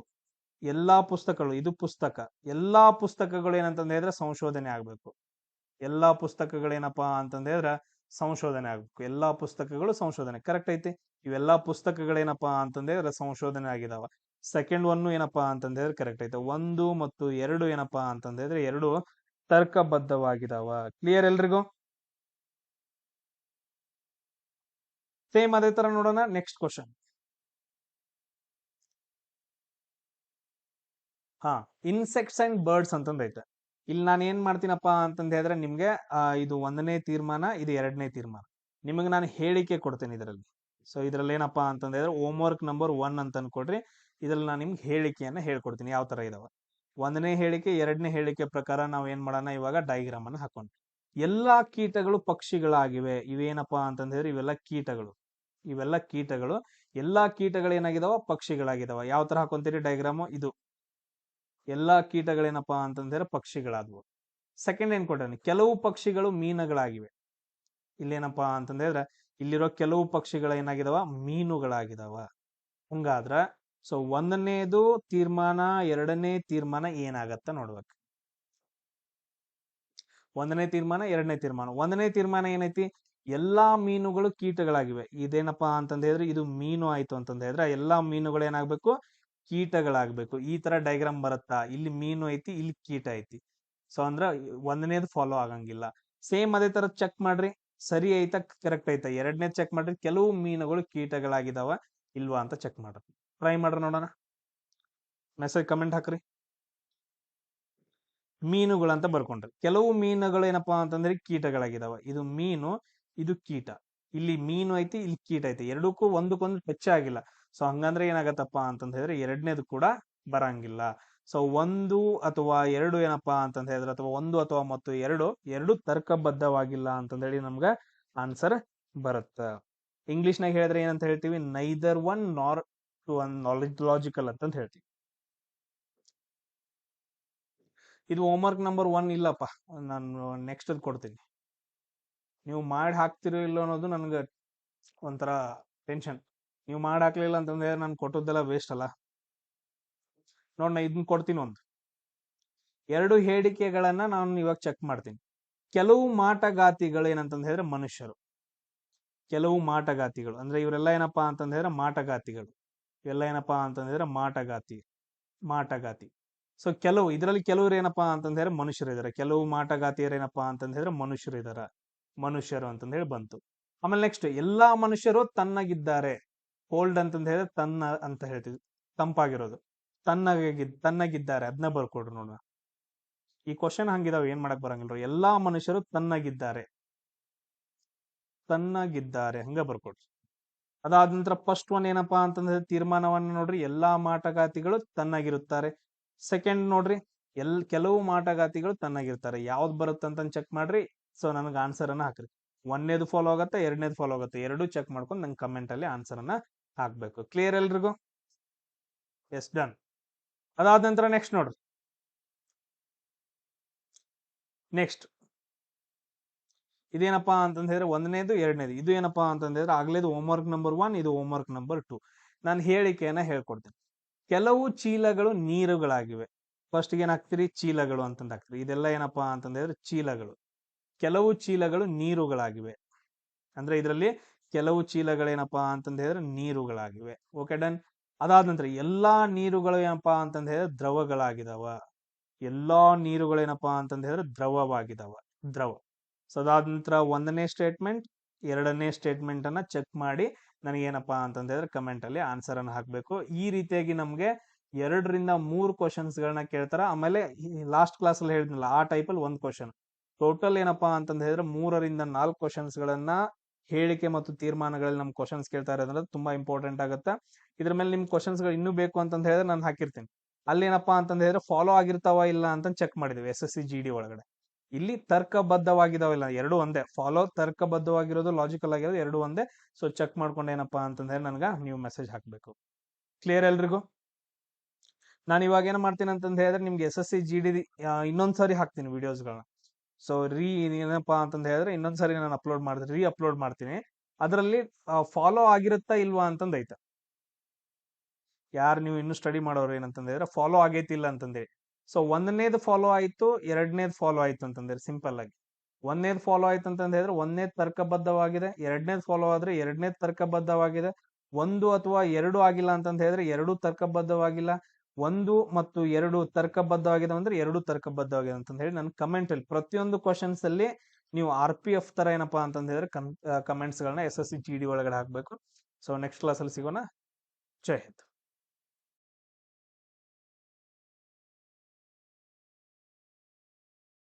ಇದು ಪುಸ್ತಕ, ಎಲ್ಲಾ ಪುಸ್ತಕಗಳು ಏನಂತಂದ ಹೇಳಿದ್ರೆ ಸಂಶೋಧನೆ ಆಗ್ಬೇಕು. ಎಲ್ಲಾ ಪುಸ್ತಕಗಳೇನಪ್ಪಾ ಅಂತಂದ ಹೇಳಿದ್ರೆ ಸಂಶೋಧನೆ ಆಗ್ಬೇಕು. ಎಲ್ಲಾ ಪುಸ್ತಕಗಳು ಸಂಶೋಧನೆ ಕರೆಕ್ಟ್ ಐತಿ. ಇವೆಲ್ಲಾ ಪುಸ್ತಕಗಳೇನಪ್ಪಾ ಅಂತಂದ ಹೇಳಿದ್ರೆ ಸಂಶೋಧನೆ ಆಗಿದಾವ. ಸೆಕೆಂಡ್ ಒನ್ ಏನಪ್ಪಾ ಅಂತಂದ ಹೇಳಿದ್ರೆ ಕರೆಕ್ಟ್ ಐತೆ. 1 ಮತ್ತು 2 ಏನಪ್ಪಾ ಅಂತಂದ ಹೇಳಿದ್ರೆ 2 ತರ್ಕಬದ್ಧವಾಗಿದಾವ. ಕ್ಲಿಯರ್ ಎಲ್ರಿಗೂ? ಸೇಮ್ ಅದೇ ತರ ನೋಡೋಣ. Next question. Insects and birds ಅಂತಂದ ಐತೆ. ಇಲ್ಲಿ ನಾನು ಏನ್ ಮಾಡ್ತೀನಪ್ಪಾ ಅಂತಂದ ಹೇಳಿದ್ರೆ ನಿಮ್ಗೆ ಇದು 1ನೇ ತೀರ್ಮಾನ, ಇದು 2ನೇ ತೀರ್ಮಾನ. ನಿಮಗೆ ನಾನು ಹೇಳಿಕೆ ಕೊಡ್ತೇನೆ ಇದರಲ್ಲಿ. ಸೊ ಇದ್ರಲ್ಲಿ ಏನಪ್ಪಾ ಅಂತಂದ ಹೇಳಿದ್ರೆ ಹೋಮ್ ವರ್ಕ್ ನಂಬರ್ 1 ಅಂತ ಅನ್ಕೊಡ್ರಿ. ಇದ್ರಲ್ಲಿ ನಾನು ನಿಮ್ಗೆ ಹೇಳಿಕೆಯನ್ನ ಹೇಳ್ಕೊಡ್ತೀನಿ ಯಾವ ತರ ಇದಾವ. 1ನೇ ಹೇಳಿಕೆ 2ನೇ ಹೇಳಿಕೆ ಪ್ರಕಾರ ನಾವು ಏನ್ ಮಾಡೋಣ, ಇವಾಗ ಡಯಾಗ್ರಾಮ್ ಅನ್ನ ಹಾಕೊಂಡು. ಎಲ್ಲಾ ಕೀಟಗಳು ಪಕ್ಷಿಗಳಾಗಿವೆ. ಇವೇನಪ್ಪಾ ಅಂತಂದ ಹೇಳಿದ್ರೆ ಇವೆಲ್ಲ ಕೀಟಗಳು. ಎಲ್ಲಾ ಕೀಟಗಳು ಏನಾಗಿದಾವ, ಪಕ್ಷಿಗಳಾಗಿದಾವ. ಯಾವ ತರ ಹಾಕೊಂತೀರಿ ಡಯಾಗ್ರಾಮು? ಇದು ಎಲ್ಲಾ ಕೀಟಗಳೇನಪ್ಪಾ ಅಂತಂದ್ರೆ ಪಕ್ಷಿಗಳಾದವು. ಸೆಕೆಂಡ್ ಏನ್ ಕೊಟ್ಟಾನೆ, ಕೆಲವು ಪಕ್ಷಿಗಳು ಮೀನುಗಳಾಗಿವೆ. ಇಲ್ಲೇನಪ್ಪಾ ಅಂತಂದ್ರೆ ಇಲ್ಲಿರೋ ಕೆಲವು ಪಕ್ಷಿಗಳು ಏನಾಗಿದಾವ, ಮೀನುಗಳಾಗಿದಾವ. ಹಂಗಾದ್ರ ಸೊ 1ನೇದು ತೀರ್ಮಾನ 2ನೇ ತೀರ್ಮಾನ ಏನಾಗತ್ತ ನೋಡ್ಬೇಕು. 1ನೇ ತೀರ್ಮಾನ 2ನೇ ತೀರ್ಮಾನ. 1ನೇ ತೀರ್ಮಾನ ಏನೈತಿ, ಎಲ್ಲಾ ಮೀನುಗಳು ಕೀಟಗಳಾಗಿವೆ. ಇದೇನಪ್ಪಾ ಅಂತಂದ ಹೇಳಿದ್ರೆ ಇದು ಮೀನು ಆಯ್ತು ಅಂತಂದ ಹೇಳಿದ್ರೆ ಎಲ್ಲಾ ಮೀನುಗಳು ಏನಾಗ್ಬೇಕು, ಕೀಟಗಳಾಗ್ಬೇಕು. ಈ ತರ ಡಯಾಗ್ರಾಮ್ ಬರುತ್ತಾ, ಇಲ್ಲಿ ಮೀನು ಐತಿ, ಇಲ್ಲಿ ಕೀಟ ಐತಿ. ಸೊ ಅಂದ್ರ 1ನೇದು ಫಾಲೋ ಆಗಂಗಿಲ್ಲ. ಸೇಮ್ ಅದೇ ತರ ಚೆಕ್ ಮಾಡ್ರಿ, ಸರಿ ಐತಾ ಕರೆಕ್ಟ್ ಐತಾ. 2ನೇದು ಚೆಕ್ ಮಾಡ್ರಿ, ಕೆಲವು ಮೀನುಗಳು ಕೀಟಗಳಾಗಿದಾವ ಇಲ್ವಾ ಅಂತ ಚೆಕ್ ಮಾಡ್ರಿ. ಟ್ರೈ ಮಾಡ್ರಿ ನೋಡೋಣ. ಮೆಸೇಜ್ ಕಮೆಂಟ್ ಹಾಕ್ರಿ. ಮೀನುಗಳಂತ ಬರ್ಕೊಂಡ್ರಿ. ಕೆಲವು ಮೀನುಗಳು ಏನಪ್ಪಾ ಅಂತಂದ್ರೆ ಕೀಟಗಳಾಗಿದಾವ. ಇದು ಮೀನು, ಇದು ಕೀಟ. ಇಲ್ಲಿ ಮೀನು ಐತಿ, ಇಲ್ಲಿ ಕೀಟ ಐತಿ. ಎರಡಕ್ಕೂ ಒಂದಕ್ಕೊಂದು ಟಚ್ ಆಗಿಲ್ಲ. ಸೊ ಹಂಗಂದ್ರೆ ಏನಾಗತ್ತಪ್ಪ ಅಂತಂದ ಹೇಳಿದ್ರೆ 2ನೇದು ಕೂಡ ಬರಂಗಿಲ್ಲ. ಸೊ 1 ಅಥವಾ 2 ಏನಪ್ಪಾ ಅಂತಂದ ಹೇಳಿದ್ರೆ, ಅಥವಾ 1 ಅಥವಾ ಮತ್ತು 2 ತರ್ಕಬದ್ಧವಾಗಿಲ್ಲ ಅಂತಂದ ಹೇಳಿ ನಮ್ಗ ಆನ್ಸರ್ ಬರುತ್ತ. ಇಂಗ್ಲಿಷ್ ನಾಗ ಹೇಳಿದ್ರೆ ಏನಂತ ಹೇಳ್ತೀವಿ, neither one nor two one logical ಅಂತ ಹೇಳ್ತೀವಿ. ಇದು ಹೋಮ್ವರ್ಕ್ ನಂಬರ್ 1 ಇಲ್ಲಪ್ಪ, ನಾನು ನೆಕ್ಸ್ಟ್ ಕೊಡ್ತೀನಿ. ನೀವು ಮಾಡಿ ಹಾಕ್ತಿರೋ ಇಲ್ಲೋ ಅನ್ನೋದು ನನ್ಗೆ ಒಂಥರ ಟೆನ್ಷನ್. ನೀವು ಮಾಡಿ ಹಾಕ್ಲಿಲ್ಲ ಅಂತಂದ್ರೆ ನಾನು ಕೊಟ್ಟದ್ದೆಲ್ಲ ವೇಸ್ಟ್ ಅಲ್ಲ. ನೋಡ್ ನಾ ಇದನ್ನ ಕೊಡ್ತೀನಿ. 2 ಹೇಳಿಕೆಗಳನ್ನ ನಾನು ಇವಾಗ ಚೆಕ್ ಮಾಡ್ತೀನಿ. ಕೆಲವು ಮಾಟಗಾತಿಗಳು ಏನಂತಂದ ಹೇಳಿದ್ರೆ ಮನುಷ್ಯರು. ಕೆಲವು ಮಾಟಗಾತಿಗಳು ಅಂದ್ರೆ ಇವರೆಲ್ಲ ಏನಪ್ಪಾ ಅಂತಂದ ಹೇಳಿದ್ರೆ ಮಾಟಗಾತಿಗಳು. ಇವೆಲ್ಲ ಏನಪ್ಪಾ ಅಂತಂದ್ರೆ ಮಾಟಗಾತಿ. ಸೊ ಇದರಲ್ಲಿ ಕೆಲವರು ಏನಪ್ಪಾ ಅಂತಂದ ಹೇಳಿದ್ರೆ ಮನುಷ್ಯರು ಇದಾರೆ. ಕೆಲವು ಮಾಟಗಾತಿಯರು ಏನಪ್ಪಾ ಅಂತಂದ ಹೇಳಿದ್ರೆ ಮನುಷ್ಯರು ಅಂತಂದ ಹೇಳಿ ಬಂತು. ಆಮೇಲೆ ನೆಕ್ಸ್ಟ್, ಎಲ್ಲಾ ಮನುಷ್ಯರು ತನ್ನಗಿದ್ದಾರೆ. ಕೋಲ್ಡ್ ಅಂತಂದ ಹೇಳಿದ್ರೆ ತನ್ನ ಅಂತ ಹೇಳ್ತೀವಿ, ತಂಪಾಗಿರೋದು. ತನ್ನಗಿದ್ದಾರೆ, ಅದನ್ನ ಬರ್ಕೊಡ್ರಿ ನೋಡೋಣ. ಈ ಕ್ವಶನ್ ಹಂಗಿದಾವ, ಏನ್ ಮಾಡಕ್ ಬರಂಗಿಲ್ರಿ. ಎಲ್ಲಾ ಮನುಷ್ಯರು ತನ್ನಗಿದ್ದಾರೆ ಹಂಗ ಬರ್ಕೊಡ್ರಿ. ಅದಾದ ನಂತರ ಫಸ್ಟ್ ಒನ್ ಏನಪ್ಪಾ ಅಂತಂದ್ರೆ ತೀರ್ಮಾನವನ್ನ ನೋಡ್ರಿ, ಎಲ್ಲಾ ಮಾಟಗಾತಿಗಳು ತನ್ನಾಗಿರುತ್ತಾರೆ. ಸೆಕೆಂಡ್ ನೋಡ್ರಿ, ಕೆಲವು ಮಾಟಗಾತಿಗಳು ತನ್ನಾಗಿರ್ತಾರೆ. ಯಾವ್ದು ಬರುತ್ತಂತ ಚೆಕ್ ಮಾಡ್ರಿ. ಸೊ ನನಗೆ ಆನ್ಸರ್ ಅನ್ನ ಹಾಕ್ರಿ. 1ನೇದು ಫಾಲೋ ಆಗತ್ತೆ, 2ನೇದು ಫಾಲೋ ಆಗತ್ತೆ. 2 ಚೆಕ್ ಮಾಡ್ಕೊಂಡು ನಂಗೆ ಕಮೆಂಟ್ ಅಲ್ಲಿ ಆನ್ಸರ್ ಅನ್ನ ಹಾಕ್ಬೇಕು. ಕ್ಲಿಯರ್ ಎಲ್ರಿಗೂ? Yes, done. ಅದಾದ ನಂತರ ನೆಕ್ಸ್ಟ್ ನೋಡ್ರಿ. ನೆಕ್ಸ್ಟ್ ಇದೇನಪ್ಪಾ ಅಂತಂದ ಹೇಳಿದ್ರೆ 1ನೇದು 2ನೇದು. ಇದು ಏನಪ್ಪಾ ಅಂತಂದ್ರೆ ಆಗ್ಲೇದು ಹೋಮ್ವರ್ಕ್ ನಂಬರ್ 1, ಇದು ಹೋಮ್ವರ್ಕ್ ನಂಬರ್ 2. ನಾನು ಹೇಳಿಕೆಯನ್ನ ಹೇಳ್ಕೊಡ್ತೇನೆ. ಕೆಲವು ಚೀಲಗಳು ನೀರುಗಳಾಗಿವೆ. ಫಸ್ಟ್ ಏನ್ ಹಾಕ್ತಿರಿ, ಚೀಲಗಳು ಅಂತಂದ ಹಾಕ್ತಿರಿ. ಇದೆಲ್ಲ ಏನಪ್ಪಾ ಅಂತಂದ ಹೇಳಿದ್ರೆ ಚೀಲಗಳು. ಕೆಲವು ಚೀಲಗಳು ನೀರುಗಳಾಗಿವೆ. ಅಂದ್ರೆ ಇದರಲ್ಲಿ ಕೆಲವು ಚೀಲಗಳೇನಪ್ಪಾ ಅಂತಂದ ಹೇಳಿದ್ರೆ ನೀರುಗಳಾಗಿವೆ. Okay, done. ಅದಾದ ನಂತರ ಎಲ್ಲಾ ನೀರುಗಳು ಏನಪ್ಪಾ ಅಂತಂದ ಹೇಳಿದ್ರೆ ದ್ರವಗಳಾಗಿದಾವ. ಎಲ್ಲಾ ನೀರುಗಳೇನಪ್ಪಾ ಅಂತಂದ ಹೇಳಿದ್ರೆ ದ್ರವ. ಸೊ ಅದಾದ ನಂತರ 1ನೇ ಸ್ಟೇಟ್ಮೆಂಟ್ 2ನೇ ಸ್ಟೇಟ್ಮೆಂಟ್ ಅನ್ನ ಚೆಕ್ ಮಾಡಿ ನನಗೇನಪ್ಪಾ ಅಂತಂದ ಹೇಳಿದ್ರೆ ಕಮೆಂಟ್ ಅಲ್ಲಿ ಆನ್ಸರ್ ಅನ್ನ ಹಾಕ್ಬೇಕು. ಈ ರೀತಿಯಾಗಿ ನಮ್ಗೆ 2 ರಿಂದ 3 ಕ್ವಶನ್ಸ್ ಗಳನ್ನ ಕೇಳ್ತಾರ. ಆಮೇಲೆ ಲಾಸ್ಟ್ ಕ್ಲಾಸ್ ಅಲ್ಲಿ ಹೇಳಿದ್ನಲ್ಲ, ಆ ಟೈಪ್ ಅಲ್ಲಿ 1 ಕ್ವಶನ್. ಟೋಟಲ್ ಏನಪ್ಪಾ ಅಂತಂದ ಹೇಳಿದ್ರೆ 3 ರಿಂದ 4 ಕ್ವಶನ್ಸ್ ಗಳನ್ನ ಹೇಳಿಕೆ ಮತ್ತು ತೀರ್ಮಾನಗಳಲ್ಲಿ ನಮ್ ಕ್ವಶನ್ಸ್ ಕೇಳ್ತಾ ಇರೋದ್ರಿಂದ ತುಂಬಾ ಇಂಪಾರ್ಟೆಂಟ್ ಆಗುತ್ತೆ. ಇದ್ರ ಮೇಲೆ ನಿಮ್ ಕ್ವಶನ್ಸ್ ಗಳು ಇನ್ನೂ ಬೇಕು ಅಂತಂದ ಹೇಳಿದ್ರೆ ನಾನು ಹಾಕಿರ್ತೀನಿ. ಅಲ್ಲೇನಪ್ಪಾ ಅಂತಂದ ಹೇಳಿದ್ರೆ ಫಾಲೋ ಆಗಿರ್ತಾವ ಇಲ್ಲ ಅಂತ ಚೆಕ್ ಮಾಡಿದ್ವಿ SSC GD ಒಳಗಡೆ. ಇಲ್ಲಿ ತರ್ಕಬದ್ಧವಾಗಿದಾವಿಲ್ಲ, ಎರಡು ಒಂದೇ. ಫಾಲೋ ತರ್ಕಬದ್ಧವಾಗಿರೋದು, ಲಾಜಿಕಲ್ ಆಗಿರೋದು ಎರಡು ಒಂದೇ. ಸೊ ಚೆಕ್ ಮಾಡ್ಕೊಂಡು ಏನಪ್ಪಾ ಅಂತಂದ್ರೆ ನನ್ಗ ನೀವು ಮೆಸೇಜ್ ಹಾಕ್ಬೇಕು. ಕ್ಲಿಯರ್ ಎಲ್ರಿಗೂ? ನಾನು ಇವಾಗ ಏನ್ ಮಾಡ್ತೀನಿ ಅಂತಂದ ಹೇಳಿದ್ರೆ ನಿಮ್ಗೆ SSC GD ಇನ್ನೊಂದ್ಸರಿ ಹಾಕ್ತೀನಿ ವಿಡಿಯೋಸ್ಗಳನ್ನ. ಸೊ ಏನಪ್ಪಾ ಅಂತಂದ ಹೇಳಿದ್ರೆ ಇನ್ನೊಂದ್ಸರಿ ನಾನು ಅಪ್ಲೋಡ್ ಮಾಡ್ತೀನಿ. ಅದರಲ್ಲಿ ಫಾಲೋ ಆಗಿರುತ್ತಾ ಇಲ್ವಾ ಅಂತಂದ್ ಐತೆ. ಯಾರು ನೀವು ಇನ್ನು ಸ್ಟಡಿ ಮಾಡೋರು ಏನಂತಂದ ಹೇಳಿದ್ರೆ ಫಾಲೋ ಆಗೈತಿಲ್ಲ ಅಂತಂದೇಳಿ. ಸೊ ಒಂದನೇದು ಫಾಲೋ ಆಯ್ತು, ಎರಡನೇದು ಫಾಲೋ ಆಯ್ತು ಅಂತಂದ್ರೆ ಸಿಂಪಲ್ ಆಗಿ ಒಂದನೇದು ಫಾಲೋ ಆಯ್ತು ಅಂತಂದ ಹೇಳಿದ್ರೆ ಒಂದನೇದು ತರ್ಕಬದ್ಧವಾಗಿದೆ, ಎರಡನೇದು ಫಾಲೋ ಆದ್ರೆ ಎರಡನೇದು ತರ್ಕಬದ್ಧವಾಗಿದೆ. ಒಂದು ಅಥವಾ ಎರಡು ಆಗಿಲ್ಲ ಅಂತಂದ ಹೇಳಿದ್ರೆ ಎರಡು ತರ್ಕಬದ್ಧವಾಗಿಲ್ಲ. ಒಂದು ಮತ್ತು ಎರಡು ತರ್ಕಬದ್ಧವಾಗಿದೆ ಅಂದ್ರೆ ಎರಡು ತರ್ಕಬದ್ಧವಾಗಿದೆ ಅಂತ ಹೇಳಿ ನನ್ನ ಕಮೆಂಟ್ ಅಲ್ಲಿ ಪ್ರತಿಯೊಂದು ಕ್ವಶನ್ಸ್ ಅಲ್ಲಿ ನೀವು RPF ತರ ಏನಪ್ಪಾ ಅಂತಂದ ಹೇಳಿದ್ರೆ ಕಮೆಂಟ್ಸ್ ಗಳನ್ನ SSC GD ಒಳಗಡೆ ಹಾಕ್ಬೇಕು. ಸೊ ನೆಕ್ಸ್ಟ್ ಕ್ಲಾಸ್ ಅಲ್ಲಿ ಸಿಗೋಣ. ಜೈ ಹಿಂದ್.